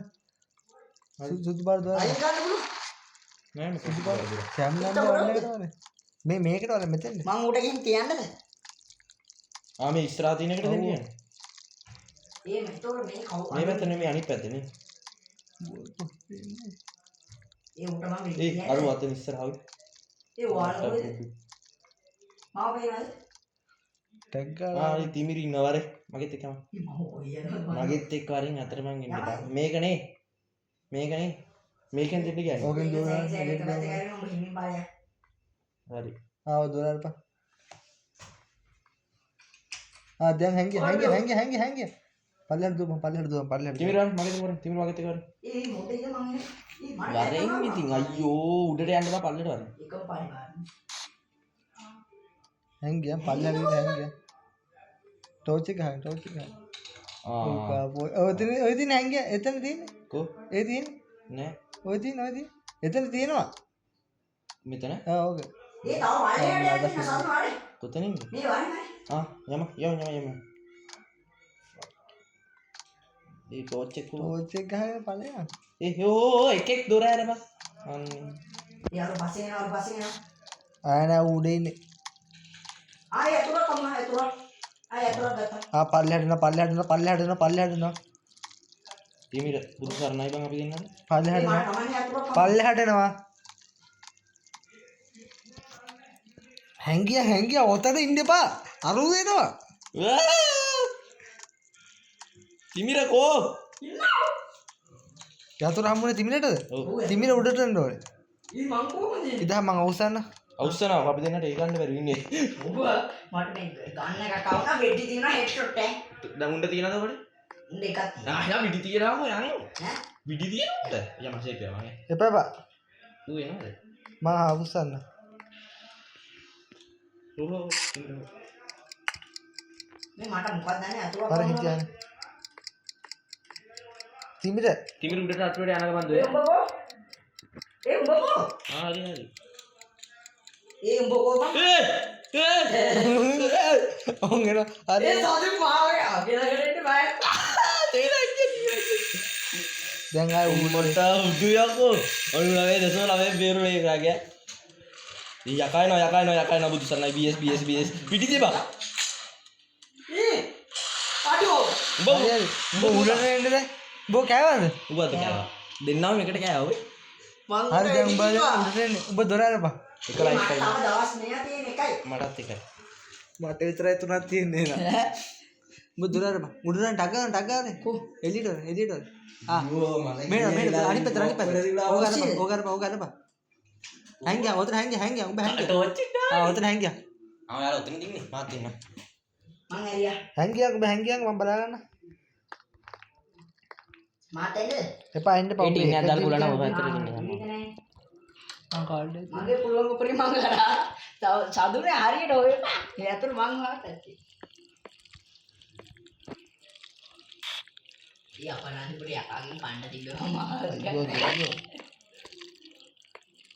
සුදු බාර දුවන අයින් ගන්න පුළුවන් නෑ මේ සුදු පාට දුර. කැම් නම්බර් 1 එකට වරේ මේ මේකට වරේ මෙතෙන්ද මම උඩ ගිහින් තියන්නද මේ ඉස්සරහා තියෙන එකට දෙන්නේ. ඒ මෙතන මේ කවුද මේ පැත්ත නෙමෙයි අනිත් පැත්ත නේ. ඒ උඩ මම ඒ අර වතන ඉස්සරහා. ඒ වාල කොහෙද මාව පේනවද ටැග් ගාලා හරි තිමිරි ඉන්නවරේ. මගෙත් එක්කම. මම ඔය යනවා මගෙත් එක්ක වරින් අතර මං එන්න බෑ. මේකනේ. මේකෙන් දෙන්න කියන්නේ. ඕකෙන් දුවන සෑම එක පැත්තක කරගෙන උඹ හිමින් බලයක් හරි. ආව දොරල්පා දැන් හැංගිය පල්ලෙහාට දුවපන් තිමිරන් මගෙත් වරින් තිමිර මගෙත් එක්ක වරින්. ඒ මොකටද මම ඒ මට වරෙන් ඉතින් අයියෝ උඩට යන්න බෑ පල්ලෙට වරින්. එකම පරිමාණ හැංගිය පල්ලෙහාට ටෝච් එක ගහන්න ඔය තියෙන හැංගිය එතන තියෙන්නේ කො ඒ තියෙන්නේ නෑ ඔය තියෙන එතන තියෙනවා මෙතන ඕක ඒ තව වලයට යන්න සම්මානේ කොතනින්ද? මේ වරනේ යම. ඒ ටෝච් එක ටෝච් එක ගහගෙන ඵලයන් ඒ හෝ එකෙක් දොර ඇරපන්. අනේ. ඒ අර පස්සේ එනවා ආය නෑ උඩේ ඉන්නේ ආය අතුර කම අතුර ගත්තා පල්ලෙහාට එනවා තිමිර බුදු සරණයි බං අපි දෙන්නද? පල්ලෙහාට මම එනවා තමයි අතුර කම පල්ලෙහාට එනවා හැංගිය ඔතන ඉන්න එපා අරු දෙනවා තිමිර කෝ? යතුරු හම්බුනේ තිමිරටද ඔව්. තිමිර උඩට එන්න ඕනේ ඊ මං කොහොමද ඉතින් මං අවසන් අවුස්සනවා අපි දෙන්නට ඒ ගන්න බැරි ඉන්නේ. ඔබ මට මේ ගන්න එකක් ආවම වෙඩි තියෙනවා හෙඩ්ෂොට් එක දැන් උණ්ඩ තියනද ඔබට? උන් එකක් තියෙනවා විඩි තියනවා යන්නේ. ඈ විඩි තියනද? යම ෂේප් එක මගේ. එපා ඌ එනවද? මං අවසන් ඔව්. මේ මට මොකක්ද දන්නේ අතුර අර හිටියානේ තිමිර තිමිර උඩට අටුවට යනක බන්දු ඒ. ඒ උඹ කෝ හරි. ඒ උඹ කෝ බං ඔන් එන හරි ඒ සාදු මාවේ අගෙනගෙන ඉන්න බෑ දැන් ආය උඹට උඩු යකෝ. ඔන්න නෑ දසම ළමයි බේරුනේ එකගේ. යකයිනවා බුදු සරණයි BS පිටි තිබා. උඹ උඩට එන්න දැන් උඹ කෑවද උඹ අත කෑවා. දෙන්නම එකට කෑවා ඔය. හරි දැන් උඹ උඩට එන්න උඹ දොර අරපන් එක ලයික් තව කරලා. දවස් මෙයා තියෙන එකයි. මටත් එකයි. මට විතරයි තුනක් තියෙන්නේ නේ උඹ දොර අරපන් උඩට ටක් ගානේ එළියට මේ අනිත් පැත්තට ඕක අරපන් හැංගියා ඔතන හැංගියා උඹ හැංගියා ටෝච් එක. ඔතන හැංගියා ආ යාළුවා ඔතන ඉන්නේ. මාත් ඉන්නවා. මං ඇරියා. හැංගියා උඹ හැංගියා මම බලා ගන්න මාත් එන්නද? එපා එන්න පව් ඉන්නේ අදාල් පුලන ඔබ අතර ඉන්නේ. මං කාඩ් එක මගේ පුළුවන් උපරිම මං කරා. සතුනේ හරියට ඔය මේ අතර මං වාටත්. ඊ අපනාදි පුරේ යකාගෙන් කන්න තිබ්බම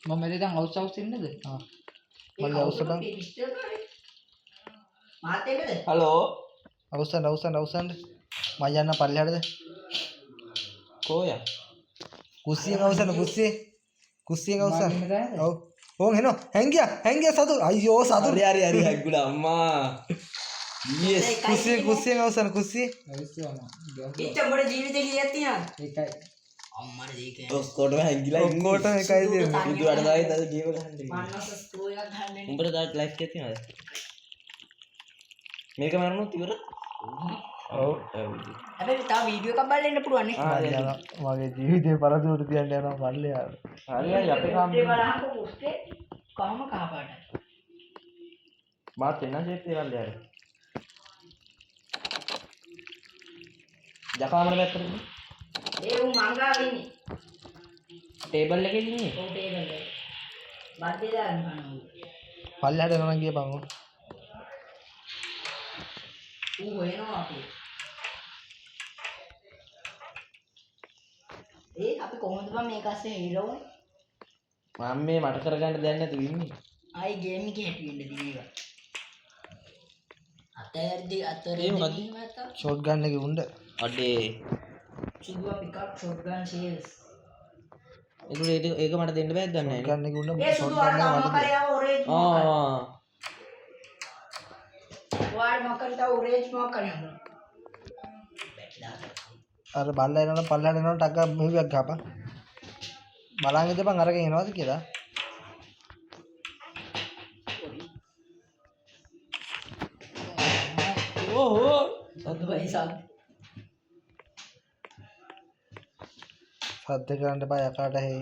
මම මෙතන අවුස් ඉන්නද මල්ල අවසන් මාත් එන්නද? හලෝ. අවසන් මම යන්න පල්ලෙහාටද කොයා? කුස්සියෙන් අවසන් කුස්සියෙන් අවසන් මම ඉන්නේ ඔව් ඕන් එනවා හැංගියා සතු අයියෝ සතු හරි හැග්ගුලා අම්මා. yes. කුස්සියෙන් අවසන් ඉච්ච මොඩ ජීවිතේ කීයක් තියනවද? ඒකයි අම්මට දෙක. ඔක්කොටම හැංගිලා ඉන්නේ. ඔක්කොටම එකයි තියෙන්නේ ඉදුවට දායි තද ගේම ගහන්න. මන්නස ස්කෝ එකක් ගන්න. උඹට දාත් ලයිෆ් එකක් තියනවද? මේක මරනොත් ඉවර. ඔව්. හැබැයි තව වීඩියෝ එකක් බලන්න ඉන්න පුළුවන් නේ. මගේ ජීවිතේ පරදුවට තියන්න යනවා පල්ලෙහාට හරි අපේ කාම ඒ බලහන් පොස්ටේ කොහම කහ පාටයි. මාත් එන්න ෂේප් එකක් ලියලා. ජපාමල පැත්තට ඒ උන් මංගා වෙන්නේ. ටේබල් එකේ ඉන්නේ. ඔව් ටේබල් එක. බද්දේ දාන්න කනවා. පල්ලෙහාට යනවා නම් ගියපන් ඌ හොයනවා අපි. අපි කොහොමද බං මේක අස්සේ ඉරවන්නේ? මම මේ මට කරගන්න දෙයක් නැතුව ඉන්නේ. ආයි ගේම් එකේ හැටි වෙන්න දිනේ එක. අතරදී ඒ මොකද්ද? ෂොට් ගන්න එක උණ්ඩ අඩේ. සිදුවා පිකප් ෂොට්ගන් සීල්ස්. ඒක මට දෙන්න බෑද දන්නේ ගන්න එක උණ්ඩ ඒ සුදු අර මොකරියා ඔරේන්ජ් මොකක්ද? ආ. වාඩ් මොකක්ද ඔරේන්ජ් මොකක්ද? අර බල්ලා එනවනම් පල්ලෙහාට එනවනම් ටක් ගා මෙහෙයක් ගහපන් බලන් ඉඳපන් අරගෙන එනවද කියලා ඕහෝ. සද්ද සද්ද. සද්ද කරන්න එපා යකාට හේ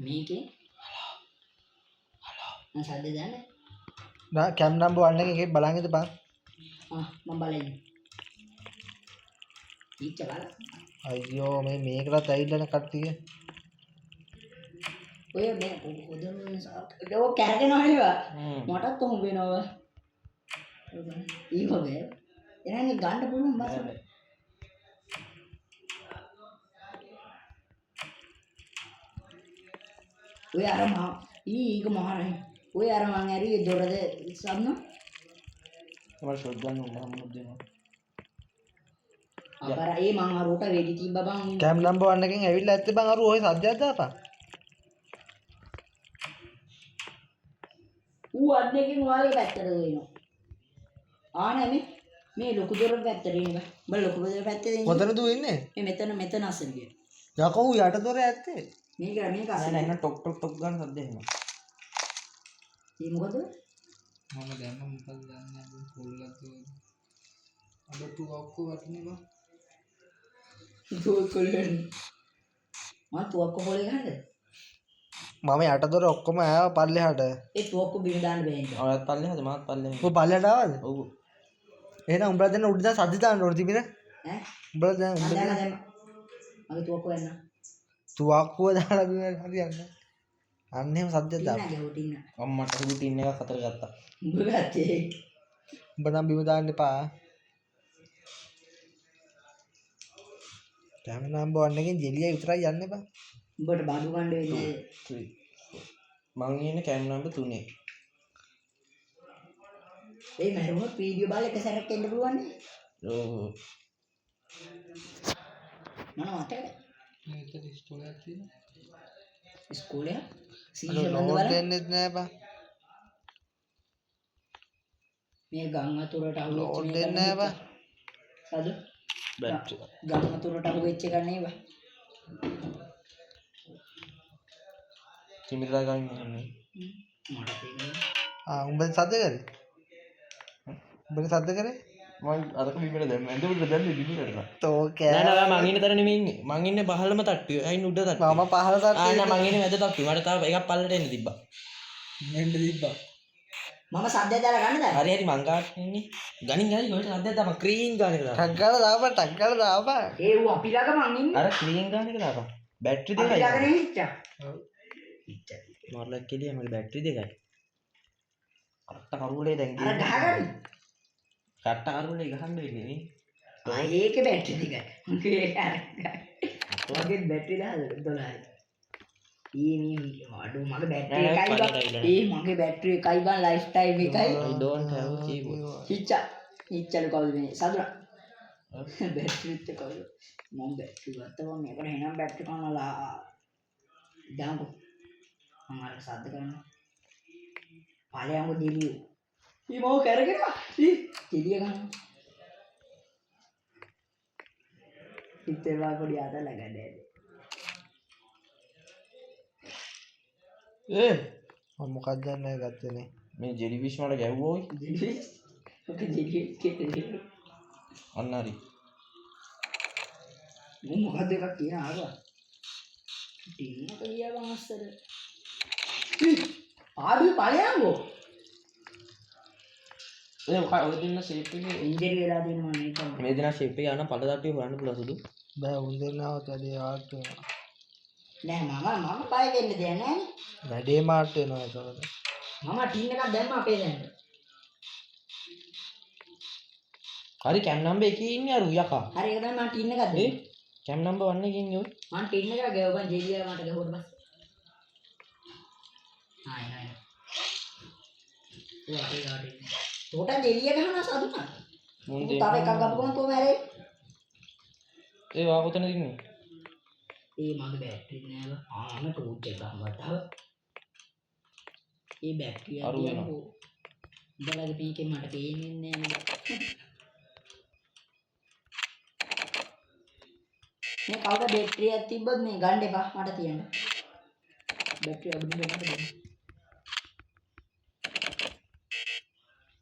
මේකේ හලෝ සද්ද දාන්නේ. නා කැම් නම්බර් 1 එකේ බලන් ඉඳපන් මම බලන්නේ. ඉච්ච බලන්න. අයියෝ මේකටත් ඇවිල්ලානේ කට්ටිය ඔය මේ උදේ ඒක කැරගෙනවා නේද? මටත් කොහොම වෙනව? ඊ වගේ. එනන්නේ ගන්න පුළුවන් බස්. ඔය අර ඊක මහරයි. ඔය අර මං ඇරි දොරද සම්න. මම ෂොට් ගන්න උඹ දෙනවා. අපර ඒ මං අරෝට වෙඩි තිබ්බ බං. කැම් නම්බර් 1 එකෙන් ඇවිල්ලා ඇත්තේ බං අරු ඔය සද්දයක් දාපන් ඌ අද්දකින් ඔයාගේ පැත්තට දෙනවා. ආනේ මේ ලොකු දොර පැත්තට එනවා. බල ලොකු දොර පැත්තේ ඉන්නේ. කොතනද ඌ ඉන්නේ මේ මෙතන අස්සෙන් ගියා. යකෝ ඌ යට දොර ඇත්තේ මේක නෑ අස්සෙන්. නෑ ටොක් ටොක් ටොක් ගන්න සද්ද එනවා. ඒ මොකද? මම දැම්ම මොකද දන්නේ නැහැ පොල්ලත් අද තු ඔක්කොම වටිනේ බං දුවකලෙන්. මම තුවක්ක පොලේ ගන්නද? මම යට දොර ඔක්කොම ආවා පල්ලෙහාට ඒ තුවක්ක බිම දාන්න බෑ නේද? ඔයත් පල්ලෙහාද මාත් පල්ලෙහාද. ඌ පල්ලෙහාට ආවද ඔව්. එහෙනම් උඹලා දැන් උඩ දැන් සද්ද දාන්න ඕන තිබින ඈ උඹලා දැන් මම උඩ දාලා දැම්ම. මගේ තුවක්ක වෙන්න. තුවක්කුව දාලා බිම හරියන්නේ අන්න එහෙම සද්දයක් දාපන් ඉන්නගේ හොටින්න. අම්මට සුදු ටින් එකක් අතර ගත්තා. උඹ ගත්තේ. උඹ නම් බිම දාන්න එපා කැම් නම්බර් 1 එකෙන් ජෙලිය විතරයි යන්න එපා උඹට බඩු ගන්න වෙන්නේ. 3 මං ඉන්නේ කැම් නම්බර් 3. ඒ මරුණොත් වීඩියෝ බලලා එක සැරයක් එන්න පුළුවන් නේ. ඔව්. මොනවද? මේක ඉස්තෝලයක් තියෙනවා ඉස්කෝලේ අර සීසන් බඳ ලෝඩ් බලන්න. දෙන්නෙත් නෑ බං මේ ගම් අතුරට අවුලක් ලෝඩ් දෙන්නේ නෑ බං සාදු බැටරි ගම තුරට අහු වෙච්ච එක නේද? කිමිරලා ගන්න මට තේරෙන්නේ. උඹ සද්ද කරේ? උඹ සද්ද කරේ? මම අරක බිමට දැම්ම. එතකොට දැම්මේ බිමට නා. තෝ කෑ. නෑ නෑ මං ඉන්න තැන නෙමෙයි ඉන්නේ. මං ඉන්නේ පහළම තට්ටුවේ. අයින් උඩ තට්ටුවේ. මම පහළ තට්ටුවේ. නෑ මං ඉන්නේ මැද තට්ටුවේ. මට තාම එකක් පල්ලට එන්න තිබ්බා. මෙන්න තිබ්බා. මම සද්දය දාලා ගන්නද? හරි හරි මං ගාට ඉන්නේ. ගණින් හරි ඔයාලට අද්දක් දාපන් ක්‍රීන් ගාන එක දාපන්. ටක් ගාලා දාපන් ටක් ගාලා දාපන්. ඒ ඌ අපි ළඟ මං ඉන්නේ. අර ක්‍රීන් ගාන එක දාපන්. බැටරි අපි ළඟ දෙකයි. නේ හිටා. මාර්ලක් කෙලිය මගේ බැටරි දෙකයි. අත්ත කරුවලේ දැන් අර ගහගන්න. කට්ට කරුවලේ ගහන්න වෙන්නේ නේ. ඒකේ බැටරි ටිකයි. මගේ අර මගේ බැටරි 12යි. මේ අඩෝ මගේ බැටරි එකයි බං. මගේ බැටරි එකයි බං ලයිෆ් ටයිම් එකයි. I don't have keyboard. හිච්චලු කවුද මේ සදුනා? බැටරි එක කවුද? මම බැටරි ගත්තා මම මේකට එනම් බැටරි කනලා දාමු. මම අර සද්ද කරනවා. පාලයන්ගෝ දෙවියෝ. මේ මොව කරගෙන දෙවිය ගන්නවා. ඉතේවා පොඩි ආතල ගන්නේ. මම මොකක්ද දන්නේ ගත්තේ නේ. මේ ජෙලිෆිෂ් මට ගැව්වා ඔයි. ජෙලිෆිෂ්? ඔක ජෙලිෆිෂ් කියන්නේ. අන්න හරි. මොකක්ද එකක් කියන ආවා. ටින්නක ගියා බං අස්සර. ආවි පාලයන්ගෝ. ඔය ඔය දෙන්න ෂේප් එකේ ඉන්ජරි වෙලා දෙනවා මේක. මේ දෙන ෂේප් එක යන පළ තට්ටුවේ හොයන්න පුළුවන් සුදු. බෑ උන් දෙන්නවත් වැඩේ ආට් වෙනවා. නෑ මම බය වෙන්න දෙයක් නෑනේ. වැඩේ මාට් වෙනවා ඒකට. මම ටින් එකක් දැම්ම අපේ දැන්න. හරි කැම් නම්බර් එකේ ඉන්නේ අර යකා. හරි ඒක තමයි මම ටින් එකක් දැම්ම. කැම් නම්බර් 1 එකේ ඉන්නේ ඔය. මම ටින් එකක් ගෙවපන් ජෙලියා මට ගෙවුවට පස්සේ. ආයි. ඔය අපේ ගාඩේ. උට ජෙලිය ගහනවා සතුටා. මුන් තව එකක් ගපුවම කොහම හැරෙයි? ඒ වා කොතනද ඉන්නේ? ඒ මගේ බැටරි නෑව. මම ටෝච් එක ගහවතාව. ඒ බැටරිය අරු වෙනවා. උඹලගේ පීකේ මට පේන්නේ නෑ. මේ කවුද බැටරියක් තිබ්බොත් මේ ගන්න එපා මට තියන්න. බැටරිය අඩු වෙනකොට දෙන්න.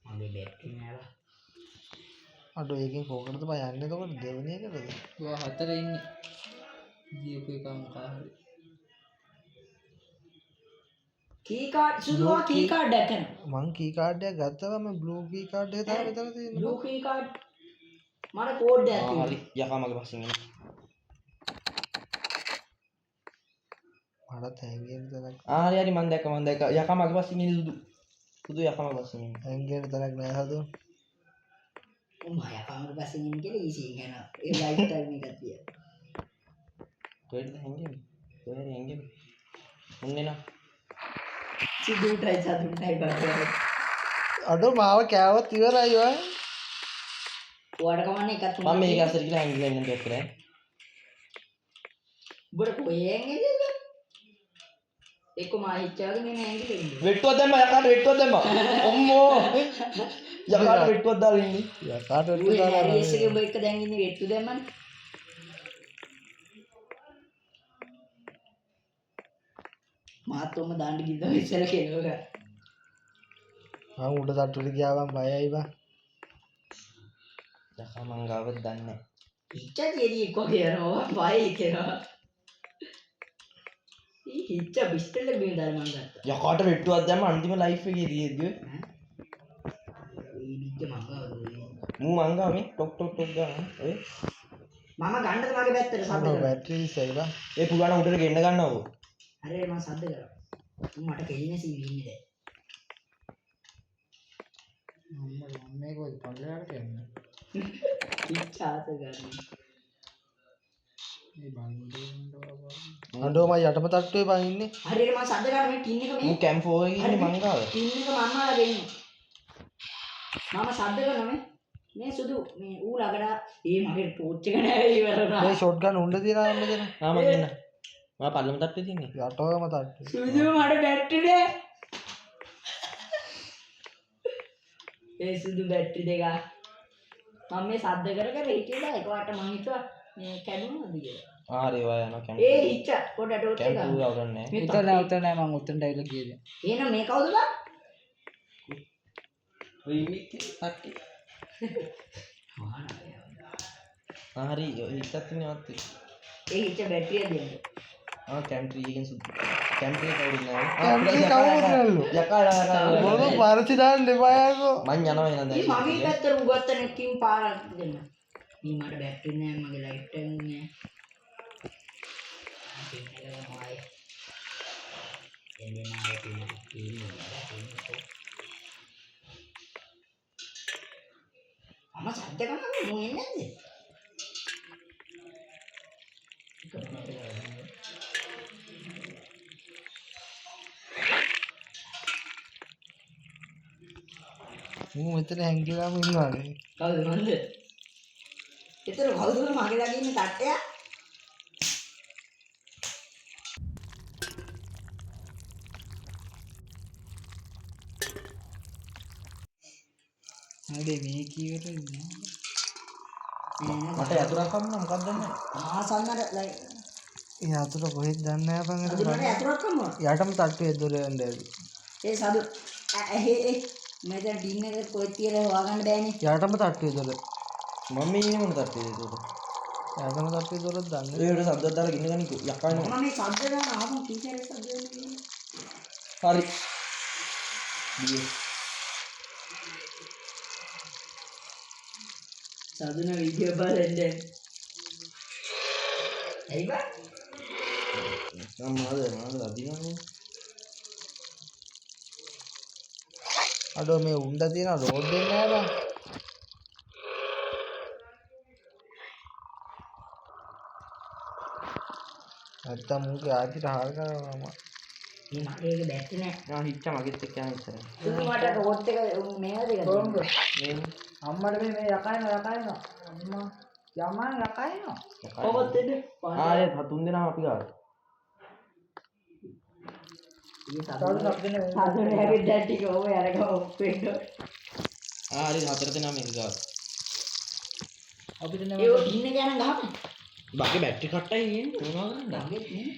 මගේ බැටරි නෑව. අඩෝ ඒකෙන් කොහොමද බය යන්නේ එතකොට දෙවෙනි එකටද? ඔයා හතර ඉන්නේ. දීපු එක මොකක් හරි. කී කාඩ් සුදුවා කී කාඩ් එකක් කරනවා. මං කී කාඩ් එකක් ගත්තා මම බ්ලූ කී කාඩ් එක තමයි මෙතන තියෙන්නේ. බ්ලූ කී කාඩ් මට කෝඩ් එකක් තියෙනවා. හරි යකා මගේ පස්සෙන් එන. මට තැංගෙන්න තැනක් හරි මං දැක්ක යකා මගේ පස්සෙන් ඉන්නේ සුදු. සුදු යකා මගේ පස්සෙන් ඉන්නේ. තැංගෙන්න තැනක් නෑ හදෝ. උඹයා කාමර පස්සෙන් ඉන්නේ කියලා ඊසි යනවා. ඒ ලයිෆ් ටයිම් එකක් තියලා. කොහෙද හැංගෙන්නේ? කොහෙද හැංගෙන්නේ? මුන්නේ නා. සිදුටයි සතුටයි බඩේ. අඩෝ මාව කෑවත් ඉවරයි ඔය. ඔයාට කමන්නේ එකක් තුනක්. මම මේක අසර කියලා හැංගිලා ඉන්න දෙයක් කරේ. උඹට කොහෙන් එන්නේ? එක්ක මා හිච්චාගෙන නේ ඇඟිලි. වෙට්ටුවක් දැම්ම යකාට වෙට්ටුවක් දැම්ම. අම්මෝ. යකාට වෙට්ටුවක් දාලා ඉන්නේ. යකාට ඌ හැරියස් එකේ උඹ එක්ක දැන් ඉන්නේ වෙට්ටු දැම්මනේ. මාතොම දාන්න ගිහින් ඉස්සර කෙලවගා. මම උඩ තට්ටුවට ගියා මම බයයි බා. යකා මං ගාවත් දන්නේ නැහැ. හිච්චා ජෙලි එක්ක කියනවා බයි කියනවා. ඊ හිච්චා බිස්ටල් එක බින් දාලා මං ගත්තා. යකාට වෙට්ටුවක් දැම්ම අන්තිම ලයිෆ් එකේ දීද්දී ඒ බිච්ච මංගාව දුන්නේ. මූ මං ගා මේ ටොක් ටොක් ටොක් ගන්න. ඔය මම ගන්නද මගේ පැත්තට සද්ද කරා. බැටරි ඉස්සයි බා. ඒ පුරාණ උඩට ගෙන්න ගන්නවෝ. හරි මම සද්ද කරා. මට කෙලින සීවි ඉන්නේ දැන්. මේක ඔය පල්ලෙහාට යන්නේ. හිච්චාත ගන්න. මේ බන්දේ අඩෝ මම යටම තට්ටුවේ බං ඉන්නේ. හරියට මම සද්ද කරා මේ ටින් එක මේ මූ කැම්ප් 4 එකේ ඉන්නේ මං ගාව. ටින් එක මන්නාලා දෙන්නේ. මම සද්ද කරනවා මේ සුදු මේ ඌ ළඟට ඒ මගේ ටෝච් එක නෑ ඉවරනා. මේ ෂොට් ගන් උණ්ඩ තියලා යන්න දෙන. ආ මං එන්න. මම පල්ලම තට්ටුවේ තින්නේ. යටෝම තට්ටුවේ. සුදු මට බැටරි නෑ. ඒ සුදු බැටරි දෙක. මම මේ සද්ද කර හිටියලා එකවට මං හිතුවා මේ කැඩුණාද කියලා. ආ රේවා යනවා කැම්ප්. ඒ හිච්ච පොඩට ඔත් එක. කැම්ප් අවරන්නේ. උතන නෑ මං උතනට ඇවිල්ලා ගියේ දැන්. එහෙනම් මේ කවුද බං? ඔය ඉන්නේ කට්ටි. හරි හිතත් ඉන්නවත්. ඒ හිච්ච බැටරිය දෙන්න. කැම්ප් එකෙන් සුදු. කැම්ප් එක කවුරුත් නෑ. කවුරුද මොන පාරති දාන්න එපා යකෝ මං යනවා එහෙනම් මේ දැන්. මගේ පැත්තට උගත්තන කිම් පාරක් දෙන්න. මේ මට බැටරි නෑ මගේ ලයිට් එක නෑ. අම සද්ද කරනවා මොන්නේ නැද්ද? මම මෙතන හැංගිලාම ඉන්නවානේ කවුද මන්ද? ඒතර කවුද මගේ ළඟ ඉන්න කට්ටය? හරි මේ කීවට නෑ. මට යතුරක් හම්බුණා මොකක්ද දන්නේ? ආසන්නට ලයි. ඒ අතට කොහෙද දන්නේ නැහැ බං අද මට යතුරක් හම්බුණා. යටම තට්ටුවේ දොර යන්න ඒ සාදු මෙතන ඩින් එක කොහෙද කියලා හොයාගන්න බෑනේ. යටම තට්ටුවේ දොර මම ඉන්නේ මොන තත්ත්වයේද ඒක? යටම තට්ටුවේ දොරක් දන්නේ ඒකට සද්දක් දාලා ගින්න ගනිකෝ යකා නේ. මම මේ සද්ද ගන්න ආවම කීතරේ සද්ද වෙන්නේ? හරි. බියේ. සාදුන වීඩියෝ බලන්න. ඇයි බා? මම මාද අදිනවනේ. අඩෝ මේ උණ්ඩ තියෙන රෝඩ් දෙන්නේ නැහැ බං නැත්තම් මුගේ ආදිට හාල් කරනවා මම මේ මගේ එක බැටරි නෑ. මම හිච්චා මගෙත් එක්ක යන ඉස්සරහ. සුදු මට රෝඩ් එක මේවද ඒක? කොහොමද? මේ අම්මට මේ යකයිනවා අම්මා යමන් යකයිනවා. කොහොමද දෙන්නේ? ආයේ තුන් දෙනාම අපි ගාව. සාදුන හැබැයි ඩැටි කෝ යරක ඔප්පෙන්න. හරි හතර දෙනාම එක ගාව. අපිට ඒ නෑ ඩින් එක යන ගහපන්. බාගේ බැටරි කට්ටයි ඉන්නේ මොනවද මගේ නේ.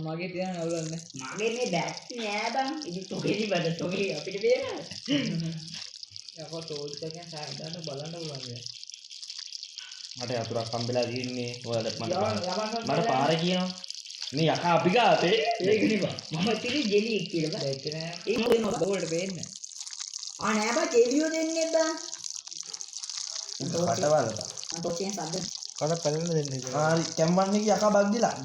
මගේ තියෙන නවුලන්නේ. මගේ මේ බැටරි නෑ බං. ඉතින් තොගේදි බඩ තොගේ අපිට බේරන්න. යකෝ ටෝච් එකෙන් සායදාට බලන්න පුළුවන්. මට යතුරක් හම්බෙලා තියෙන්නේ ඔයාලට මට පාර කියනවා මේ යකා අපි ගාතේ ඒක නෙබා. මම ඉතින් ජෙලි එක කියලා බං. ඒක නෑ. ඒක දෙනවා. බෝල්ට පේන්නේ. ආ නෑ බං ජෙලියෝ දෙන්නේ බං. කටවල තොකෙන් සද්ද. කඩ පැලෙන්න දෙන්නේ කියලා හරි කැම්බන්නේ යකා බග් දිලා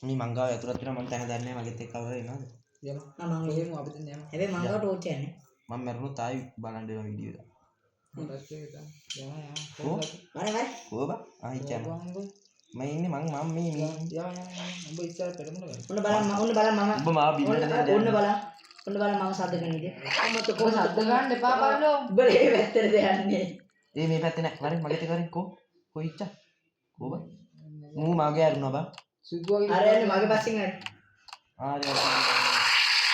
මේ මංගාව යතුරක් තියෙනවා මම තැන දන්නේ නැහැ මගෙත් එක්ක අවර එනවද යමු. ආ මම එහෙම අපිට නෑ. හැබැයි මම ගාවට ඕච්ච යන්නේ. මම මරුණොත් ආයි බලන්න දෙනවා වීඩියෝ එක හොඳට ඒක යමු. කො වරේ වරේ. කොබා ආයි චන බංගු. මම ඉන්නේ මම මේ යමු. උඹ ඉස්සර පෙරමුණ ගන්න. ඔන්න බලන්න මම උඹ මාව බින්නට දෙන්න ඔන්න බලන්න. ඔන්න බලන්න මම සද්ද කරන්නේ. අම්මත් කො සද්ද ගන්න එපා බලෝ. උඹ මේ පැත්තට දෙන්නේ. ඒ මේ පැත්තේ නෑ වරින් මගෙත් එක්ක වරින් කො ඉච්චා කොබා මූ මාගේ අරුණා බා සුදු වගේ අර යන්නේ මගේ පස්සෙන් යන්නේ. ආරි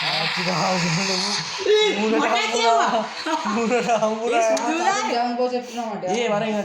ආච්චි ගහගෙන මට කියවා. මුරට හම්බුලා ගම් කොසෙප්ට නමට. ඒ වරින්